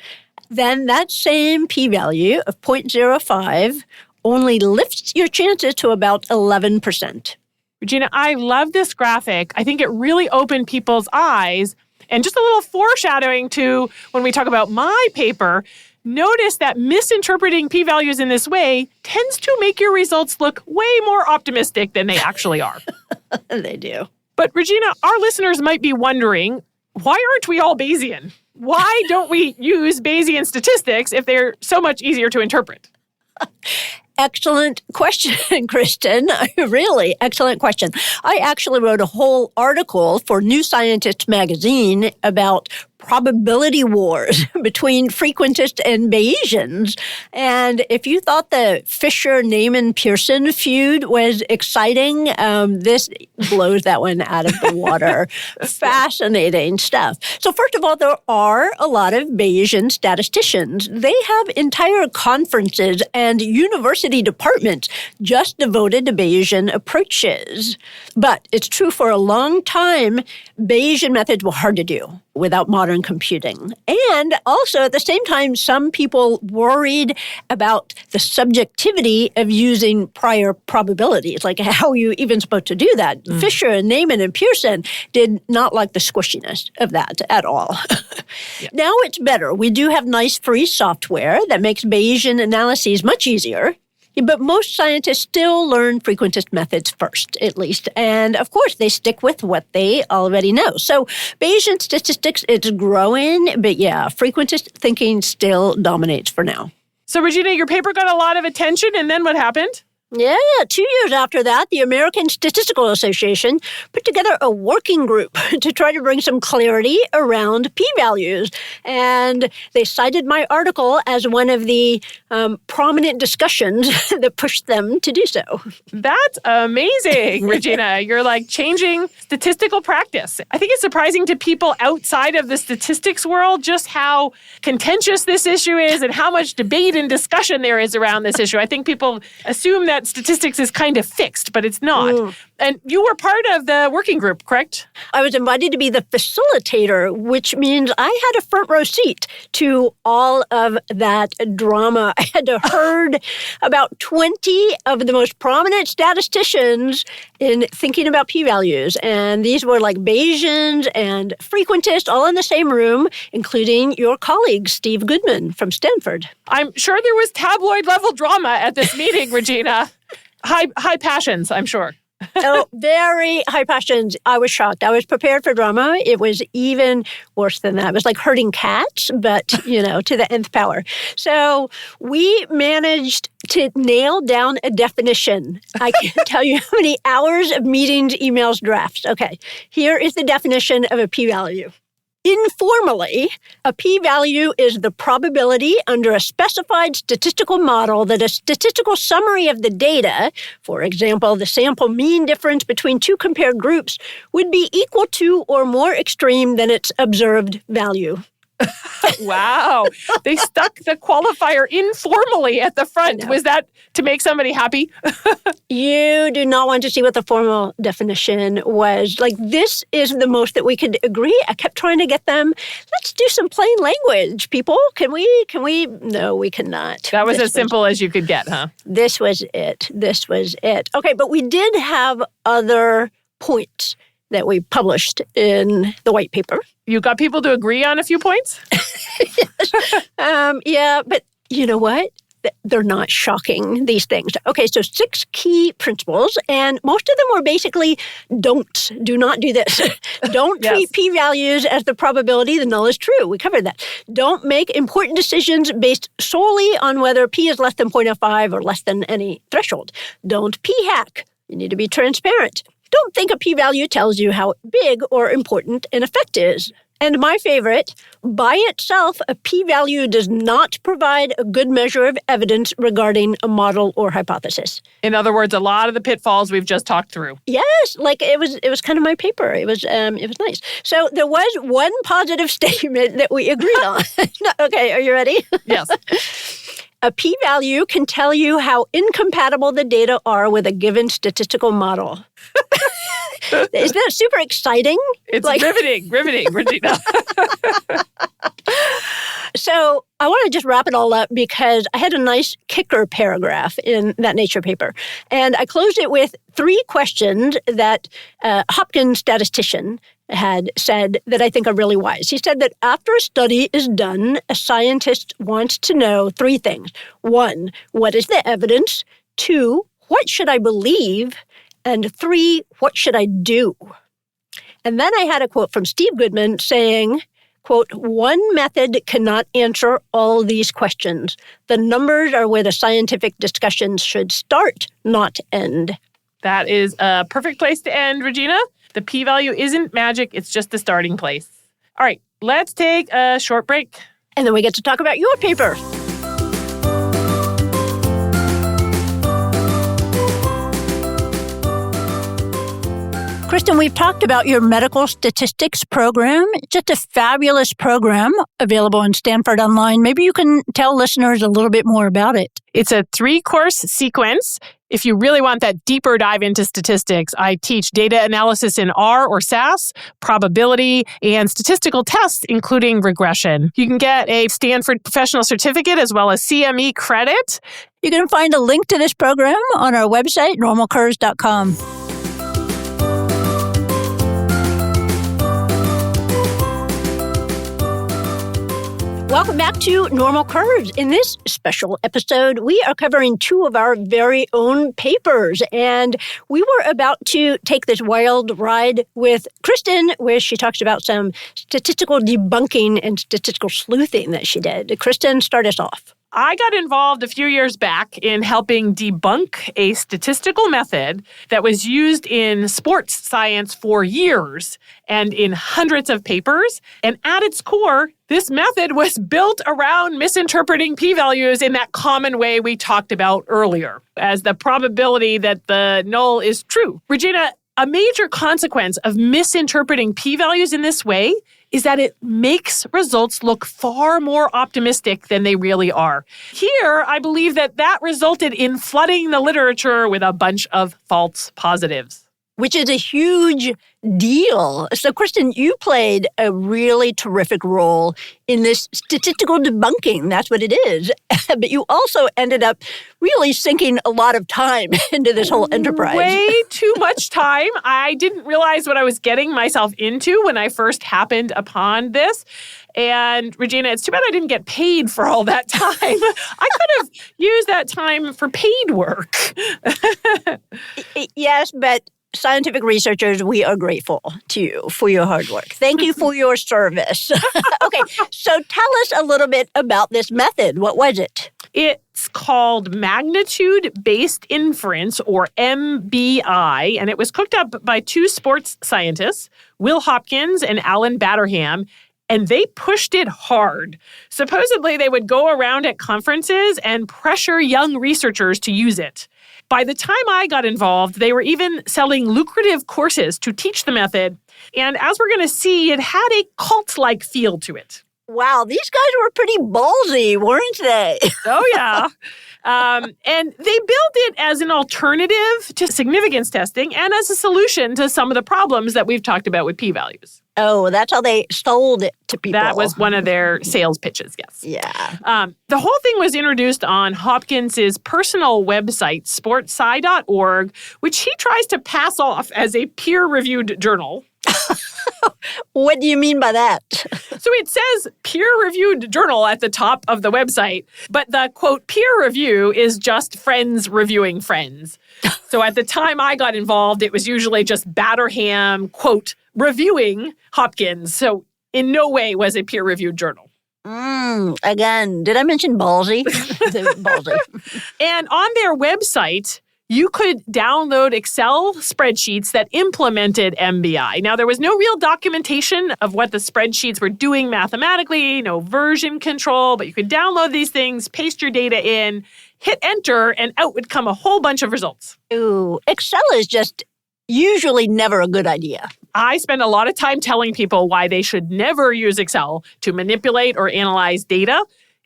Then that same p-value of 0.05 only lifts your chances to about 11%. Regina, I love this graphic. I think it really opened people's eyes. And just a little foreshadowing to when we talk about my paper, notice that misinterpreting p-values in this way tends to make your results look way more optimistic than they actually are. They do. But Regina, our listeners might be wondering, why aren't we all Bayesian? Why don't we use Bayesian statistics if they're so much easier to interpret? Excellent question, Kristen. Really excellent question. I actually wrote a whole article for New Scientist magazine about probability wars between Frequentists and Bayesians. And if you thought the Fisher, Neyman, Pearson feud was exciting, this blows that one out of the water. Fascinating stuff. So first of all, there are a lot of Bayesian statisticians. They have entire conferences and university departments just devoted to Bayesian approaches. But it's true for a long time, Bayesian methods were hard to do without modern computing. And also, at the same time, some people worried about the subjectivity of using prior probabilities, like how are you even supposed to do that? Fisher and Neyman and Pearson did not like the squishiness of that at all. Yeah. Now it's better. We do have nice free software that makes Bayesian analyses much easier. But most scientists still learn frequentist methods first, at least. And of course, they stick with what they already know. So Bayesian statistics, it's growing, but yeah, frequentist thinking still dominates for now. So Regina, your paper got a lot of attention, and then what happened? Yeah, 2 years after that, the American Statistical Association put together a working group to try to bring some clarity around p-values. And they cited my article as one of the prominent discussions that pushed them to do so. That's amazing, Regina. You're like changing statistical practice. I think it's surprising to people outside of the statistics world just how contentious this issue is and how much debate and discussion there is around this issue. I think people assume that statistics is kind of fixed, but it's not. And you were part of the working group, correct? I was invited to be the facilitator, which means I had a front row seat to all of that drama. I had to herd about 20 of the most prominent statisticians in thinking about p-values. And these were like Bayesians and Frequentists all in the same room, including your colleague, Steve Goodman from Stanford. I'm sure there was tabloid-level drama at this meeting, Regina. High passions, I'm sure. Oh, very high passions. I was shocked. I was prepared for drama. It was even worse than that. It was like herding cats, but, to the nth power. So we managed to nail down a definition. I can't tell you how many hours of meetings, emails, drafts. Okay, here is the definition of a p-value. Informally, a p-value is the probability under a specified statistical model that a statistical summary of the data, for example, the sample mean difference between two compared groups, would be equal to or more extreme than its observed value. Wow. They stuck the qualifier informally at the front. Was that to make somebody happy? You do not want to see what the formal definition was. Like, this is the most that we could agree. I kept trying to get them. Let's do some plain language, people. Can we? No, we cannot. That was as simple as you could get, huh? This was it. Okay, but we did have other points that we published in the white paper. You got people to agree on a few points? Yes. Yeah, but you know what? They're not shocking, these things. Okay, so 6 key principles, and most of them were basically don'ts. Do not do this. Don't treat p-values as the probability the null is true. We covered that. Don't make important decisions based solely on whether p is less than 0.05 or less than any threshold. Don't p-hack. You need to be transparent. Don't think a p-value tells you how big or important an effect is. And my favorite, by itself, a p-value does not provide a good measure of evidence regarding a model or hypothesis. In other words, a lot of the pitfalls we've just talked through. Yes, like it was kind of my paper. It was nice. So there was one positive statement that we agreed on. Okay, are you ready? Yes. A p-value can tell you how incompatible the data are with a given statistical model. Isn't that super exciting? It's riveting, Regina. So I want to just wrap it all up because I had a nice kicker paragraph in that Nature paper. And I closed it with 3 questions that a Hopkins statistician had said that I think are really wise. He said that after a study is done, a scientist wants to know 3 things. 1, what is the evidence? 2, what should I believe? And 3, what should I do? And then I had a quote from Steve Goodman saying, quote, one method cannot answer all these questions. The numbers are where the scientific discussions should start, not end. That is a perfect place to end, Regina. The p-value isn't magic. It's just the starting place. All right. Let's take a short break. And then we get to talk about your paper. Kristen, we've talked about your medical statistics program. It's just a fabulous program available on Stanford Online. Maybe you can tell listeners a little bit more about it. It's a 3-course sequence. If you really want that deeper dive into statistics, I teach data analysis in R or SAS, probability, and statistical tests, including regression. You can get a Stanford professional certificate as well as CME credit. You can find a link to this program on our website, normalcurves.com. Welcome back to Normal Curves. In this special episode, we are covering 2 of our very own papers. And we were about to take this wild ride with Kristen, where she talks about some statistical debunking and statistical sleuthing that she did. Kristen, start us off. I got involved a few years back in helping debunk a statistical method that was used in sports science for years and in hundreds of papers. And at its core, this method was built around misinterpreting p-values in that common way we talked about earlier, as the probability that the null is true. Regina, a major consequence of misinterpreting p-values in this way is that it makes results look far more optimistic than they really are. Here, I believe that resulted in flooding the literature with a bunch of false positives. Which is a huge deal. So, Kristen, you played a really terrific role in this statistical debunking. That's what it is. But you also ended up really sinking a lot of time into this whole enterprise. Way too much time. I didn't realize what I was getting myself into when I first happened upon this. And Regina, it's too bad I didn't get paid for all that time. I could have used that time for paid work. Yes, but scientific researchers, we are grateful to you for your hard work. Thank you for your service. Okay, so tell us a little bit about this method. What was it? It's called magnitude-based inference, or MBI, and it was cooked up by 2 sports scientists, Will Hopkins and Alan Batterham, and they pushed it hard. Supposedly, they would go around at conferences and pressure young researchers to use it. By the time I got involved, they were even selling lucrative courses to teach the method. And as we're going to see, it had a cult-like feel to it. Wow, these guys were pretty ballsy, weren't they? Oh, yeah. And they built it as an alternative to significance testing and as a solution to some of the problems that we've talked about with p-values. Oh, that's how they sold it to people. That was one of their sales pitches, yes. Yeah. The whole thing was introduced on Hopkins's personal website, sportsci.org, which he tries to pass off as a peer-reviewed journal. What do you mean by that? So it says peer-reviewed journal at the top of the website, but the, quote, peer review is just friends reviewing friends. So at the time I got involved, it was usually just Batterham, quote, reviewing Hopkins. So in no way was a peer-reviewed journal. Again, did I mention ballsy? Ballsy. And on their website, you could download Excel spreadsheets that implemented MBI. Now, there was no real documentation of what the spreadsheets were doing mathematically, no version control, but you could download these things, paste your data in, hit enter, and out would come a whole bunch of results. Ooh, Excel is just usually never a good idea. I spend a lot of time telling people why they should never use Excel to manipulate or analyze data.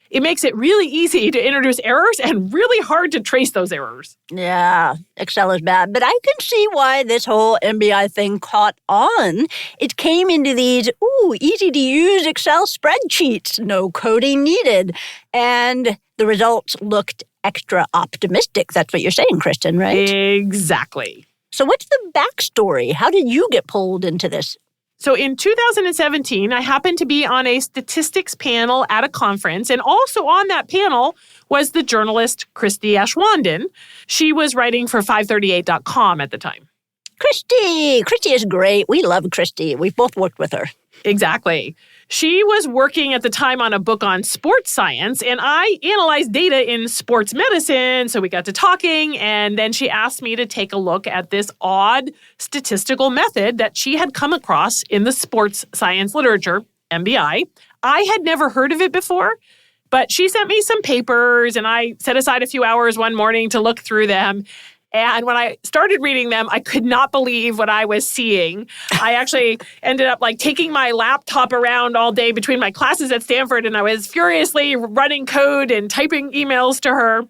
It makes it really easy to introduce errors and really hard to trace those errors. Yeah, Excel is bad. But I can see why this whole MBI thing caught on. It came into these, easy-to-use Excel spreadsheets, no coding needed. And the results looked extra optimistic. That's what you're saying, Kristen, right? Exactly. So what's the backstory? How did you get pulled into this? So in 2017, I happened to be on a statistics panel at a conference, and also on that panel was the journalist Christy Ashwandon. She was writing for 538.com at the time. Christy is great. We love Christy. We've both worked with her. Exactly. She was working at the time on a book on sports science, and I analyzed data in sports medicine, so we got to talking, and then she asked me to take a look at this odd statistical method that she had come across in the sports science literature. MBI. I had never heard of it before, but she sent me some papers and I set aside a few hours one morning to look through them. And when I started reading them, I could not believe what I was seeing. I actually ended up taking my laptop around all day between my classes at Stanford, and I was furiously running code and typing emails to her.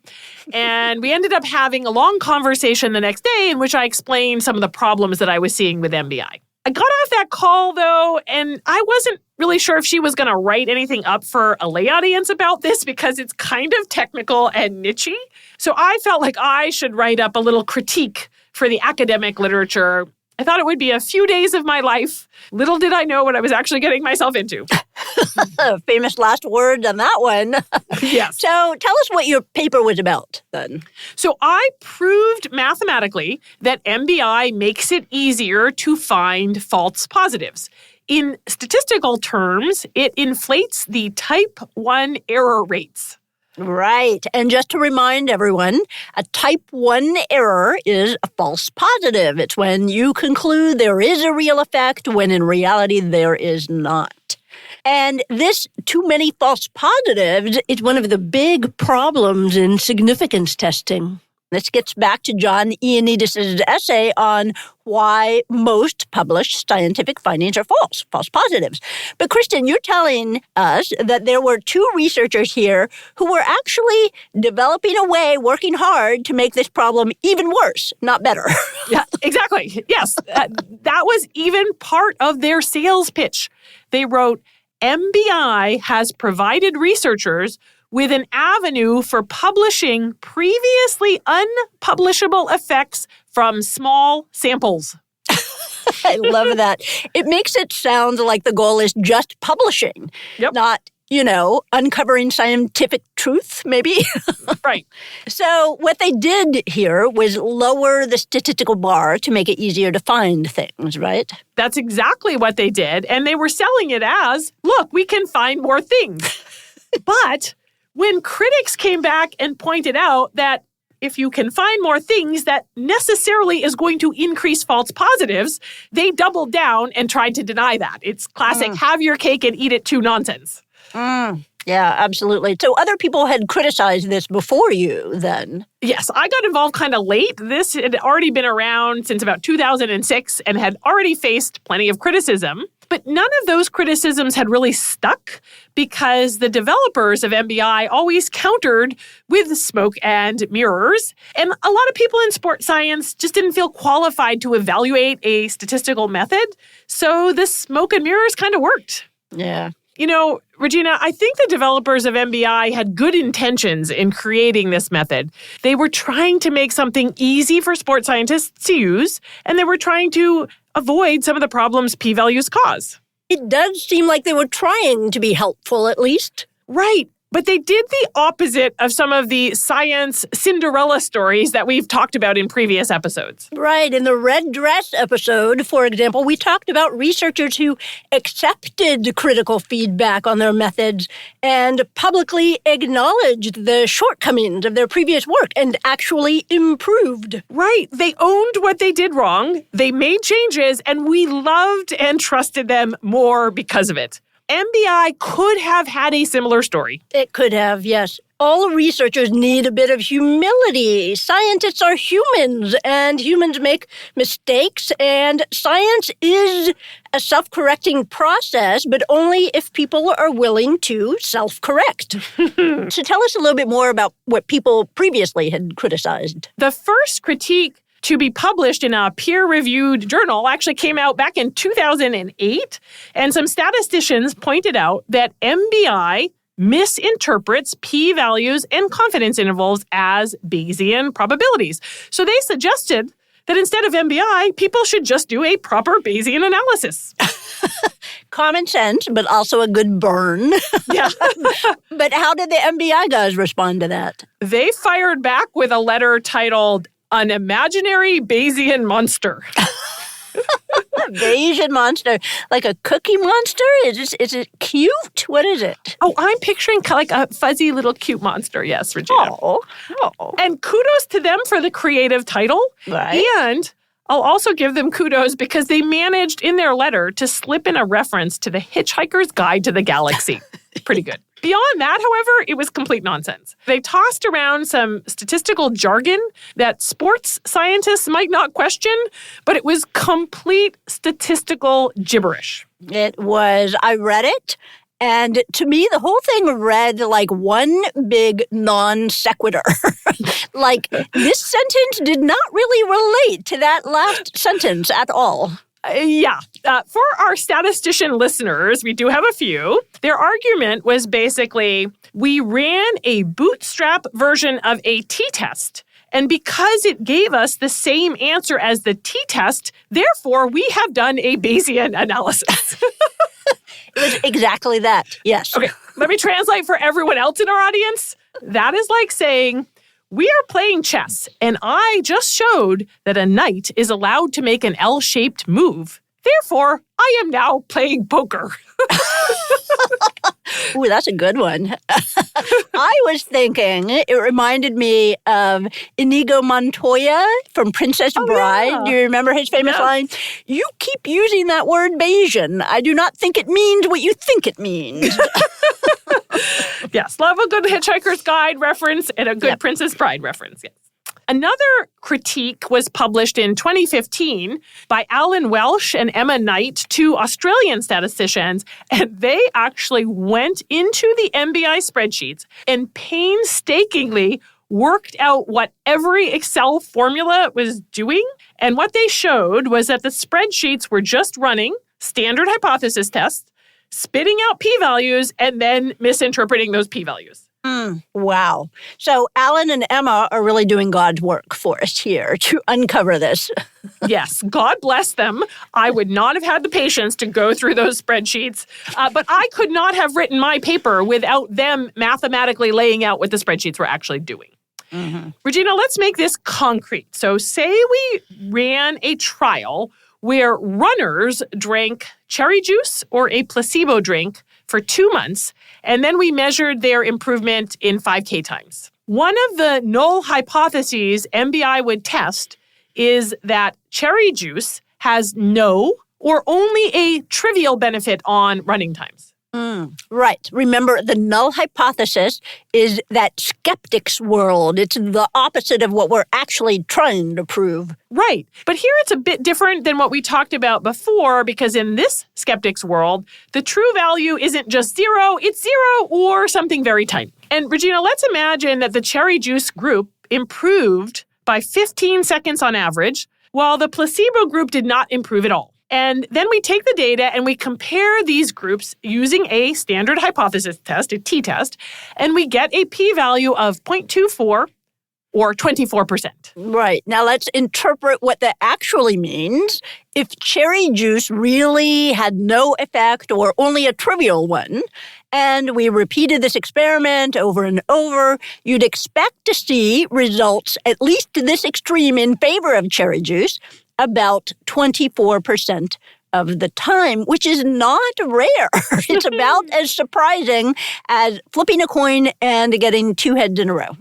And we ended up having a long conversation the next day in which I explained some of the problems that I was seeing with MBI. I got off that call, though, and I wasn't really sure if she was going to write anything up for a lay audience about this because it's kind of technical and niche-y. So I felt like I should write up a little critique for the academic literature. I thought it would be a few days of my life. Little did I know what I was actually getting myself into. Famous last word on that one. Yes. So tell us what your paper was about then. So I proved mathematically that MBI makes it easier to find false positives. In statistical terms, it inflates the type 1 error rates. Right. And just to remind everyone, a type 1 error is a false positive. It's when you conclude there is a real effect when in reality there is not. And this too many false positives is one of the big problems in significance testing. This gets back to John Ioannidis' essay on why most published scientific findings are false positives. But Kristen, you're telling us that there were two researchers here who were actually developing a way, working hard to make this problem even worse, not better. Yeah, exactly. Yes, that was even part of their sales pitch. They wrote, MBI has provided researchers with an avenue for publishing previously unpublishable effects from small samples. I love that. It makes it sound like the goal is just publishing, not, uncovering scientific truth, maybe. Right. So what they did here was lower the statistical bar to make it easier to find things, right? That's exactly what they did. And they were selling it as, look, we can find more things. But when critics came back and pointed out that if you can find more things, that necessarily is going to increase false positives, they doubled down and tried to deny that. It's classic have your cake and eat it too nonsense. Yeah, absolutely. So other people had criticized this before you then? Yes, I got involved kind of late. This had already been around since about 2006 and had already faced plenty of criticism. But none of those criticisms had really stuck because the developers of MBI always countered with smoke and mirrors. And a lot of people in sports science just didn't feel qualified to evaluate a statistical method. So the smoke and mirrors kind of worked. Yeah. Regina, I think the developers of MBI had good intentions in creating this method. They were trying to make something easy for sports scientists to use, and they were trying to avoid some of the problems p-values cause. It does seem like they were trying to be helpful, at least. Right. But they did the opposite of some of the science Cinderella stories that we've talked about in previous episodes. Right. In the red dress episode, for example, we talked about researchers who accepted critical feedback on their methods and publicly acknowledged the shortcomings of their previous work and actually improved. Right. They owned what they did wrong. They made changes, and we loved and trusted them more because of it. MBI could have had a similar story. It could have, yes. All researchers need a bit of humility. Scientists are humans, and humans make mistakes, and science is a self-correcting process, but only if people are willing to self-correct. So tell us a little bit more about what people previously had criticized. The first critique to be published in a peer-reviewed journal actually came out back in 2008, and some statisticians pointed out that MBI misinterprets p-values and confidence intervals as Bayesian probabilities. So they suggested that instead of MBI, people should just do a proper Bayesian analysis. Common sense, but also a good burn. Yeah. But how did the MBI guys respond to that? They fired back with a letter titled An Imaginary Bayesian Monster. Bayesian monster, like a cookie monster? Is it cute? What is it? Oh, I'm picturing like a fuzzy little cute monster. Yes, Regina. Oh. And kudos to them for the creative title. Right. And I'll also give them kudos because they managed in their letter to slip in a reference to the Hitchhiker's Guide to the Galaxy. Pretty good. Beyond that, however, it was complete nonsense. They tossed around some statistical jargon that sports scientists might not question, but it was complete statistical gibberish. It was. I read it. And to me, the whole thing read like one big non sequitur. Like, this sentence did not really relate to that last sentence at all. For our statistician listeners, we do have a few. Their argument was basically, we ran a bootstrap version of a t-test. And because it gave us the same answer as the t-test, therefore, we have done a Bayesian analysis. It was exactly that, yes. Okay, let me translate for everyone else in our audience. That is like saying, we are playing chess, and I just showed that a knight is allowed to make an L-shaped move. Therefore, I am now playing poker. Ooh, that's a good one. I was thinking, it reminded me of Inigo Montoya from Princess Bride. Yeah. Do you remember his famous line? You keep using that word Bayesian. I do not think it means what you think it means. Yes, love a good Hitchhiker's Guide reference and a good Princess Bride reference, yes. Another critique was published in 2015 by Alan Welsh and Emma Knight, two Australian statisticians, and they actually went into the MBI spreadsheets and painstakingly worked out what every Excel formula was doing. And what they showed was that the spreadsheets were just running standard hypothesis tests, spitting out p-values, and then misinterpreting those p-values. Wow. So Alan and Emma are really doing God's work for us here to uncover this. Yes, God bless them. I would not have had the patience to go through those spreadsheets, but I could not have written my paper without them mathematically laying out what the spreadsheets were actually doing. Mm-hmm. Regina, let's make this concrete. So say we ran a trial where runners drank cherry juice or a placebo drink for 2 months, and then we measured their improvement in 5K times. One of the null hypotheses MBI would test is that cherry juice has no or only a trivial benefit on running times. Right. Remember, the null hypothesis is that skeptic's world. It's the opposite of what we're actually trying to prove. Right. But here it's a bit different than what we talked about before, because in this skeptic's world, the true value isn't just zero, it's zero or something very tiny. And Regina, let's imagine that the cherry juice group improved by 15 seconds on average, while the placebo group did not improve at all. And then we take the data and we compare these groups using a standard hypothesis test, a t-test, and we get a p-value of 0.24 or 24%. Right. Now let's interpret what that actually means. If cherry juice really had no effect or only a trivial one, and we repeated this experiment over and over, you'd expect to see results, at least to this extreme, in favor of cherry juice, about 24% of the time, which is not rare. It's about as surprising as flipping a coin and getting 2 heads in a row.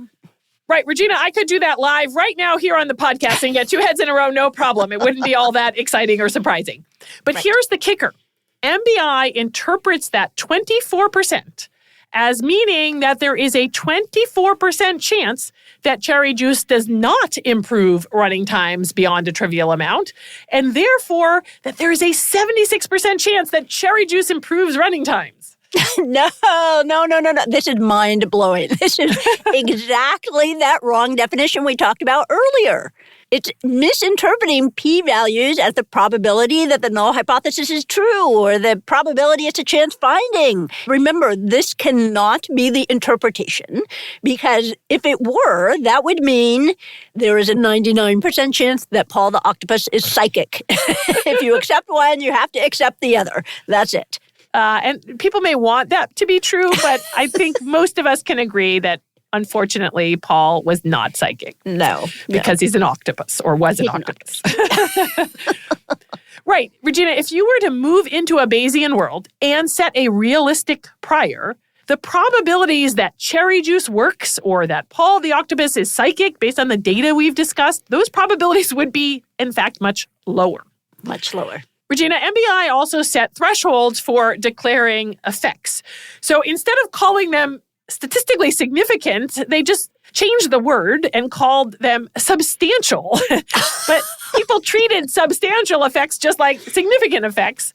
Right, Regina, I could do that live right now here on the podcast and get 2 heads in a row, no problem. It wouldn't be all that exciting or surprising. But Here's the kicker. MBI interprets that 24% as meaning that there is a 24% chance that cherry juice does not improve running times beyond a trivial amount, and therefore that there is a 76% chance that cherry juice improves running times. No. This is mind-blowing. This is exactly that wrong definition we talked about earlier. It's misinterpreting p-values as the probability that the null hypothesis is true or the probability it's a chance finding. Remember, this cannot be the interpretation because if it were, that would mean there is a 99% chance that Paul the octopus is psychic. If you accept one, you have to accept the other. That's it. And people may want that to be true, but I think most of us can agree that unfortunately, Paul was not psychic. No. Because he's an octopus, or was an octopus. Right. Regina, if you were to move into a Bayesian world and set a realistic prior, the probabilities that cherry juice works or that Paul the octopus is psychic based on the data we've discussed, those probabilities would be, in fact, much lower. Much lower. Regina, MBI also set thresholds for declaring effects. So instead of calling them statistically significant, they just changed the word and called them substantial. But people treated substantial effects just like significant effects.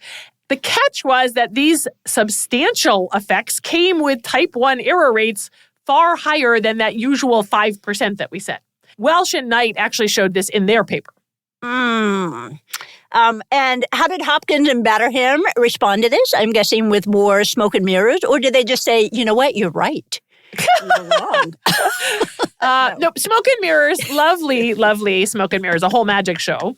The catch was that these substantial effects came with type 1 error rates far higher than that usual 5% that we set. Welsh and Knight actually showed this in their paper. And how did Hopkins and Batterham respond to this? I'm guessing with more smoke and mirrors, or did they just say, you know what, you're right? You're wrong. No, smoke and mirrors, lovely, lovely smoke and mirrors, a whole magic show.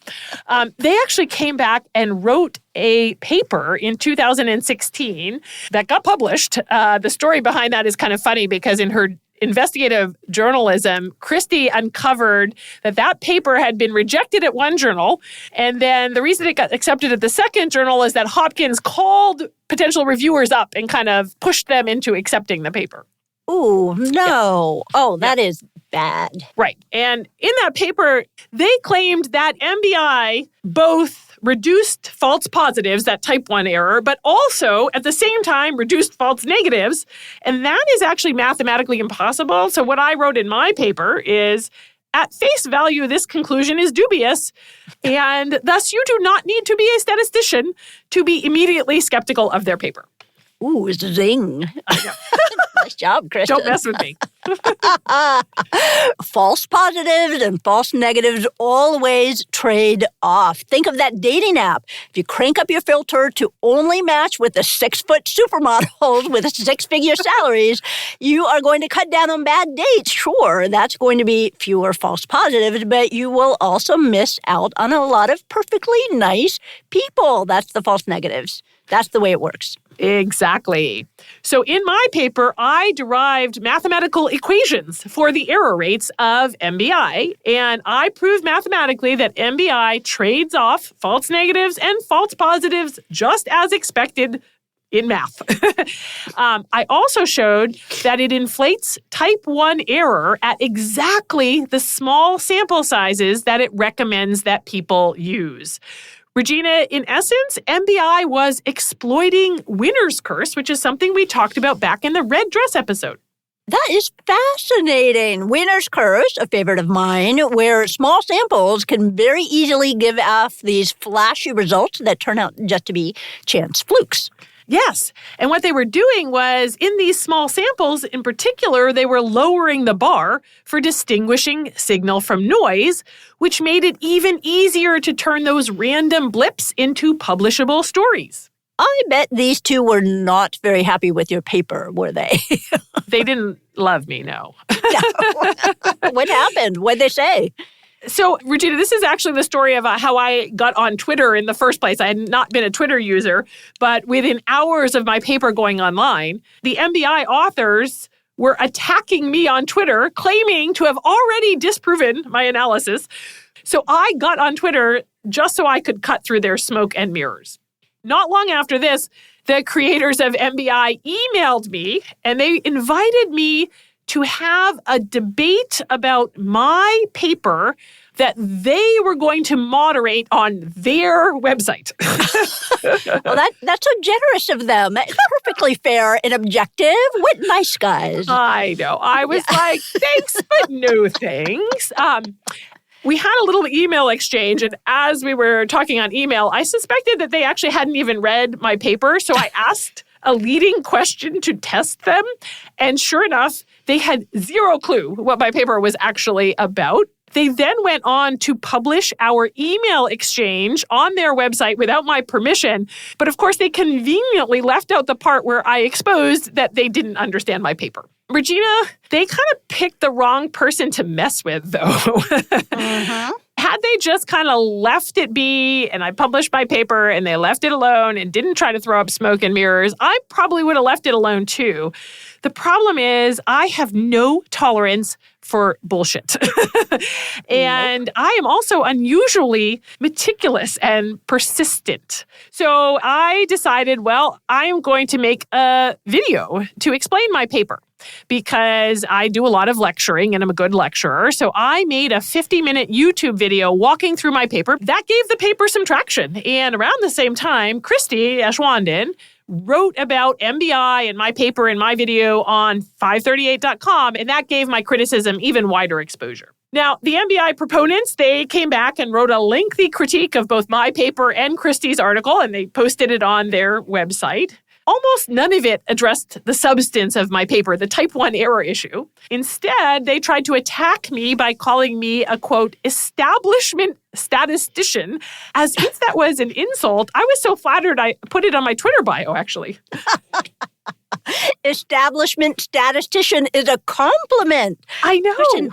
They actually came back and wrote a paper in 2016 that got published. The story behind that is kind of funny because in her investigative journalism, Christie uncovered that paper had been rejected at one journal. And then the reason it got accepted at the second journal is that Hopkins called potential reviewers up and kind of pushed them into accepting the paper. Ooh, no. Yeah. Oh, that is bad. Right. And in that paper, they claimed that MBI both reduced false positives, that type 1 error, but also at the same time reduced false negatives. And that is actually mathematically impossible. So what I wrote in my paper is, at face value, this conclusion is dubious, and thus you do not need to be a statistician to be immediately skeptical of their paper. Ooh, zing. Nice job, Kristen. Don't mess with me. False positives and false negatives always trade off. Think of that dating app. If you crank up your filter to only match with the 6-foot supermodels with 6-figure salaries, you are going to cut down on bad dates. Sure, that's going to be fewer false positives, but you will also miss out on a lot of perfectly nice people. That's the false negatives. That's the way it works. Exactly. So in my paper, I derived mathematical equations for the error rates of MBI, and I proved mathematically that MBI trades off false negatives and false positives just as expected in math. I also showed that it inflates type 1 error at exactly the small sample sizes that it recommends that people use. Regina, in essence, MBI was exploiting winner's curse, which is something we talked about back in the red dress episode. That is fascinating. Winner's curse, a favorite of mine, where small samples can very easily give off these flashy results that turn out just to be chance flukes. Yes. And what they were doing was, in these small samples in particular, they were lowering the bar for distinguishing signal from noise, which made it even easier to turn those random blips into publishable stories. I bet these two were not very happy with your paper, were they? They didn't love me, no. What happened? What'd they say? So, Regina, this is actually the story of how I got on Twitter in the first place. I had not been a Twitter user, but within hours of my paper going online, the MBI authors were attacking me on Twitter, claiming to have already disproven my analysis. So I got on Twitter just so I could cut through their smoke and mirrors. Not long after this, the creators of MBI emailed me, and they invited me to have a debate about my paper that they were going to moderate on their website. Well, that's so generous of them. It's perfectly fair and objective. What nice guys. I know. I was like, thanks, but no thanks. We had a little email exchange, and as we were talking on email, I suspected that they actually hadn't even read my paper, so I asked a leading question to test them, and sure enough, they had zero clue what my paper was actually about. They then went on to publish our email exchange on their website without my permission, but of course they conveniently left out the part where I exposed that they didn't understand my paper. Regina, they kind of picked the wrong person to mess with, though. Mm-hmm. had they just kind of left it be and I published my paper and they left it alone and didn't try to throw up smoke and mirrors, I probably would have left it alone too. The problem is I have no tolerance for bullshit. And I am also unusually meticulous and persistent. So I decided, well, I am going to make a video to explain my paper because I do a lot of lecturing and I'm a good lecturer. So I made a 50-minute YouTube video walking through my paper. That gave the paper some traction. And around the same time, Christy Ashwandin wrote about MBI and my paper and my video on 538.com, and that gave my criticism even wider exposure. Now, the MBI proponents, they came back and wrote a lengthy critique of both my paper and Christy's article, and they posted it on their website. Almost none of it addressed the substance of my paper, the type 1 error issue. Instead, they tried to attack me by calling me a, quote, establishment statistician, as if that was an insult. I was so flattered I put it on my Twitter bio, actually. Establishment statistician is a compliment. I know. Kristen,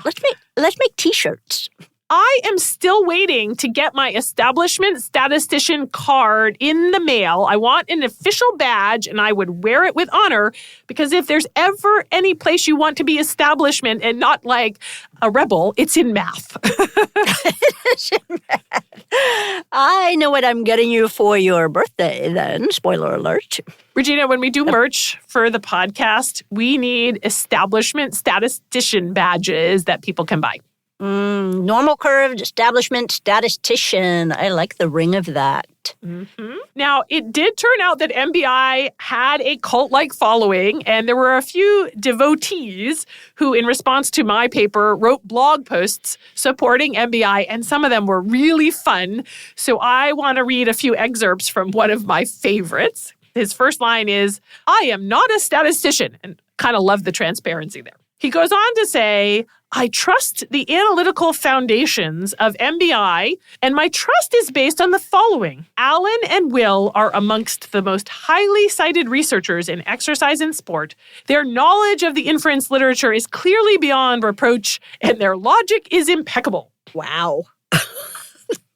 let's make T-shirts. I am still waiting to get my establishment statistician card in the mail. I want an official badge, and I would wear it with honor, because if there's ever any place you want to be establishment and not like a rebel, it's in math. I know what I'm getting you for your birthday then. Spoiler alert. Regina, when we do merch for the podcast, we need establishment statistician badges that people can buy. Normal curved establishment statistician. I like the ring of that. Mm-hmm. Now, it did turn out that MBI had a cult-like following, and there were a few devotees who, in response to my paper, wrote blog posts supporting MBI, and some of them were really fun. So I want to read a few excerpts from one of my favorites. His first line is, "I am not a statistician," and kind of love the transparency there. He goes on to say, "I trust the analytical foundations of MBI, and my trust is based on the following. Alan and Will are amongst the most highly cited researchers in exercise and sport. Their knowledge of the inference literature is clearly beyond reproach, and their logic is impeccable." Wow.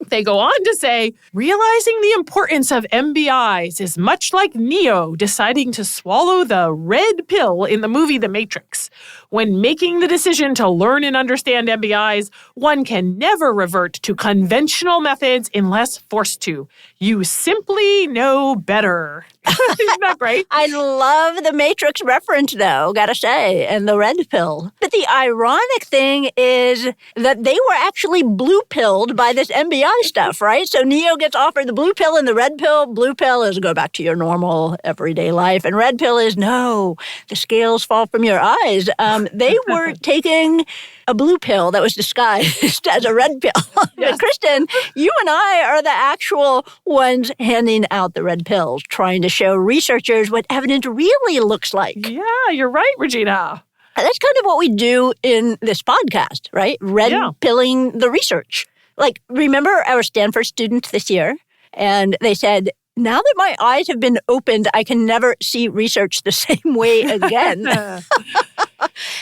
They go on to say, "Realizing the importance of MBIs is much like Neo deciding to swallow the red pill in the movie The Matrix. When making the decision to learn and understand MBIs, one can never revert to conventional methods unless forced to. You simply know better." Isn't that great? I love the Matrix reference, though, gotta say, and the red pill. But the ironic thing is that they were actually blue-pilled by this MBI stuff, right? So Neo gets offered the blue pill and the red pill. Blue pill is go back to your normal everyday life. And red pill is, no, the scales fall from your eyes. They were taking a blue pill that was disguised as a red pill. Yes. But Kristen, you and I are the actual ones handing out the red pills, trying to show researchers what evidence really looks like. Yeah, you're right, Regina. That's kind of what we do in this podcast, right? Red-pilling the research. Like, remember our Stanford students this year? And they said, now that my eyes have been opened, I can never see research the same way again.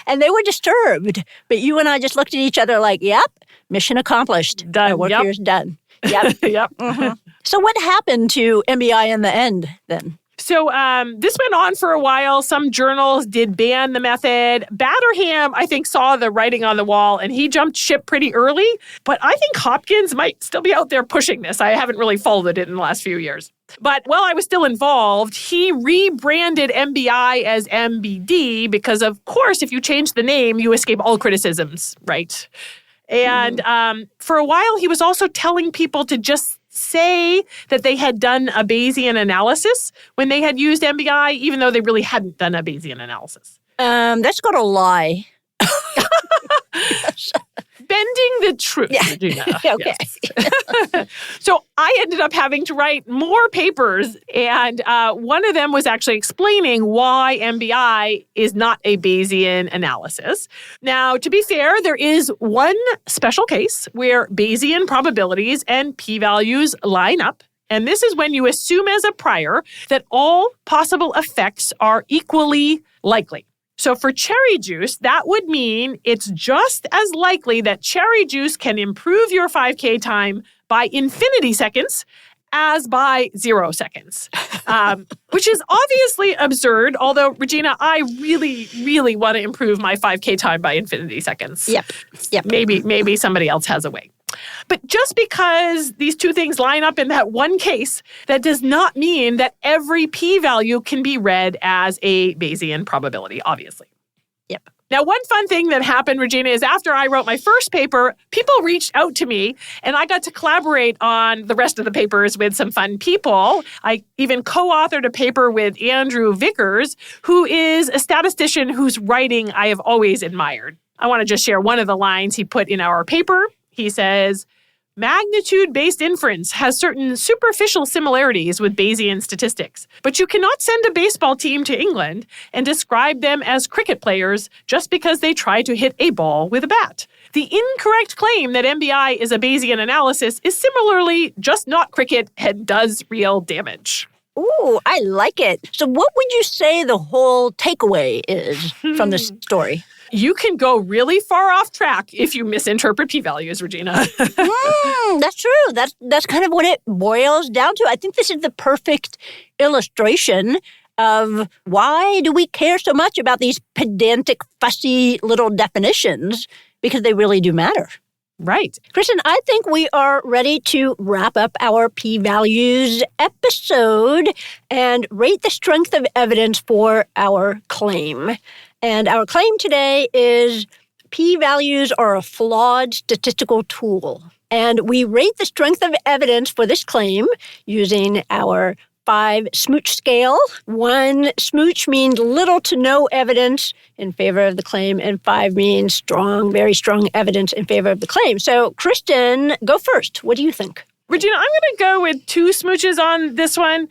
And they were disturbed. But you and I just looked at each other like, yep, mission accomplished. Done. Our work Yep. here's done. Yep. Yep. Mm-hmm. So what happened to MBI in the end then? So this went on for a while. Some journals did ban the method. Batterham, I think, saw the writing on the wall, and he jumped ship pretty early. But I think Hopkins might still be out there pushing this. I haven't really followed it in the last few years. But while I was still involved, he rebranded MBI as MBD because, of course, if you change the name, you escape all criticisms, right? And for a while, he was also telling people to just say that they had done a Bayesian analysis when they had used MBI, even though they really hadn't done a Bayesian analysis. That's got to lie. Bending the truth, Yeah. Regina. Okay. Yes. So I ended up having to write more papers, and one of them was actually explaining why MBI is not a Bayesian analysis. Now, to be fair, there is one special case where Bayesian probabilities and p-values line up. And this is when you assume as a prior that all possible effects are equally likely. So for cherry juice, that would mean it's just as likely that cherry juice can improve your 5K time by infinity seconds as by 0 seconds, which is obviously absurd. Although, Regina, I really, really want to improve my 5K time by infinity seconds. Yep. Maybe somebody else has a way. But just because these two things line up in that one case, that does not mean that every p-value can be read as a Bayesian probability, obviously. Yep. Now, one fun thing that happened, Regina, is after I wrote my first paper, people reached out to me, and I got to collaborate on the rest of the papers with some fun people. I even co-authored a paper with Andrew Vickers, who is a statistician whose writing I have always admired. I want to just share one of the lines he put in our paper. He says, magnitude-based inference has certain superficial similarities with Bayesian statistics, but you cannot send a baseball team to England and describe them as cricket players just because they try to hit a ball with a bat. The incorrect claim that MBI is a Bayesian analysis is similarly just not cricket and does real damage. Ooh, I like it. So what would you say the whole takeaway is from this story? You can go really far off track if you misinterpret p-values, Regina. That's true. That's kind of what it boils down to. I think this is the perfect illustration of why do we care so much about these pedantic, fussy little definitions, because they really do matter. Right. Kristen, I think we are ready to wrap up our p-values episode and rate the strength of evidence for our claim. And our claim today is p-values are a flawed statistical tool. And we rate the strength of evidence for this claim using our 5 smooch scale. 1 smooch means little to no evidence in favor of the claim, and 5 means strong, very strong evidence in favor of the claim. So, Kristen, go first. What do you think? Regina, I'm going to go with 2 smooches on this one.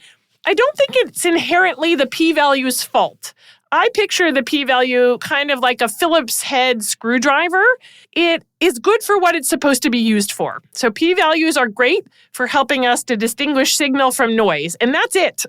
I don't think it's inherently the p-value's fault. I picture the p-value kind of like a Phillips head screwdriver. It is good for what it's supposed to be used for. So p-values are great for helping us to distinguish signal from noise, and that's it.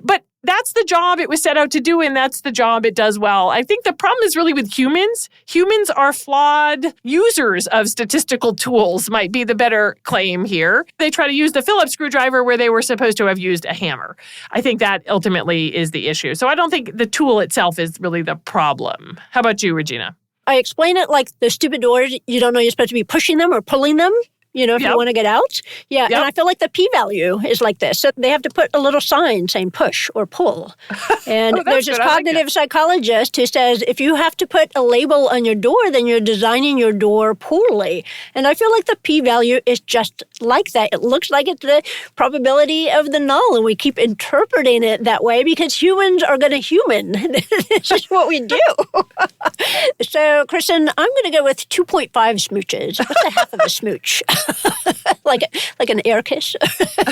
But that's the job it was set out to do, and that's the job it does well. I think the problem is really with humans. Humans are flawed users of statistical tools, might be the better claim here. They try to use the Phillips screwdriver where they were supposed to have used a hammer. I think that ultimately is the issue. So I don't think the tool itself is really the problem. How about you, Regina? I explain it like the stupid doors. You don't know you're supposed to be pushing them or pulling them. If you want to get out. Yeah, and I feel like the p-value is like this. So they have to put a little sign saying push or pull. And there's this cognitive psychologist who says if you have to put a label on your door, then you're designing your door poorly. And I feel like the p-value is just like that. It looks like it's the probability of the null, and we keep interpreting it that way because humans are going to human. This is what we do. So, Kristen, I'm going to go with 2.5 smooches. What's the half of a smooch? like an air kiss.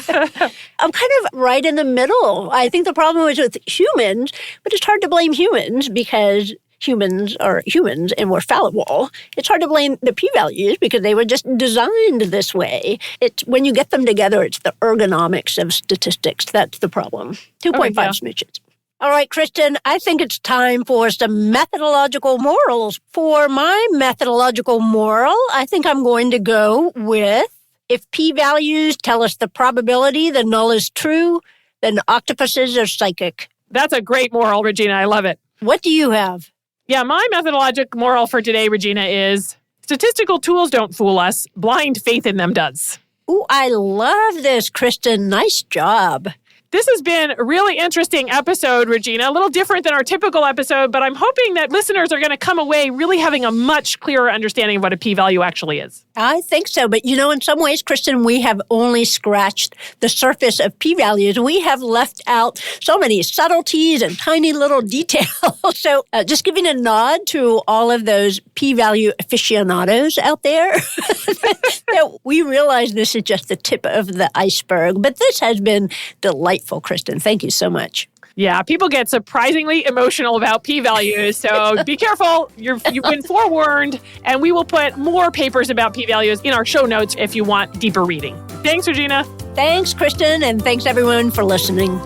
I'm kind of right in the middle. I think the problem is with humans, but it's hard to blame humans because humans are humans and we're fallible. It's hard to blame the p-values because they were just designed this way. It's when you get them together, it's the ergonomics of statistics. That's the problem. 2.5 smooches. All right, Kristen, I think it's time for some methodological morals. For my methodological moral, I think I'm going to go with if p-values tell us the probability the null is true, then octopuses are psychic. That's a great moral, Regina. I love it. What do you have? Yeah, my methodologic moral for today, Regina, is statistical tools don't fool us. Blind faith in them does. Ooh, I love this, Kristen. Nice job. This has been a really interesting episode, Regina, a little different than our typical episode, but I'm hoping that listeners are going to come away really having a much clearer understanding of what a p-value actually is. I think so. But, in some ways, Kristen, we have only scratched the surface of p-values. We have left out so many subtleties and tiny little details. So just giving a nod to all of those p-value aficionados out there, that we realize this is just the tip of the iceberg. But this has been delightful. Kristen. Thank you so much. Yeah, people get surprisingly emotional about p-values, so be careful. You've been forewarned, and we will put more papers about p-values in our show notes if you want deeper reading. Thanks, Regina. Thanks, Kristen, and thanks, everyone, for listening.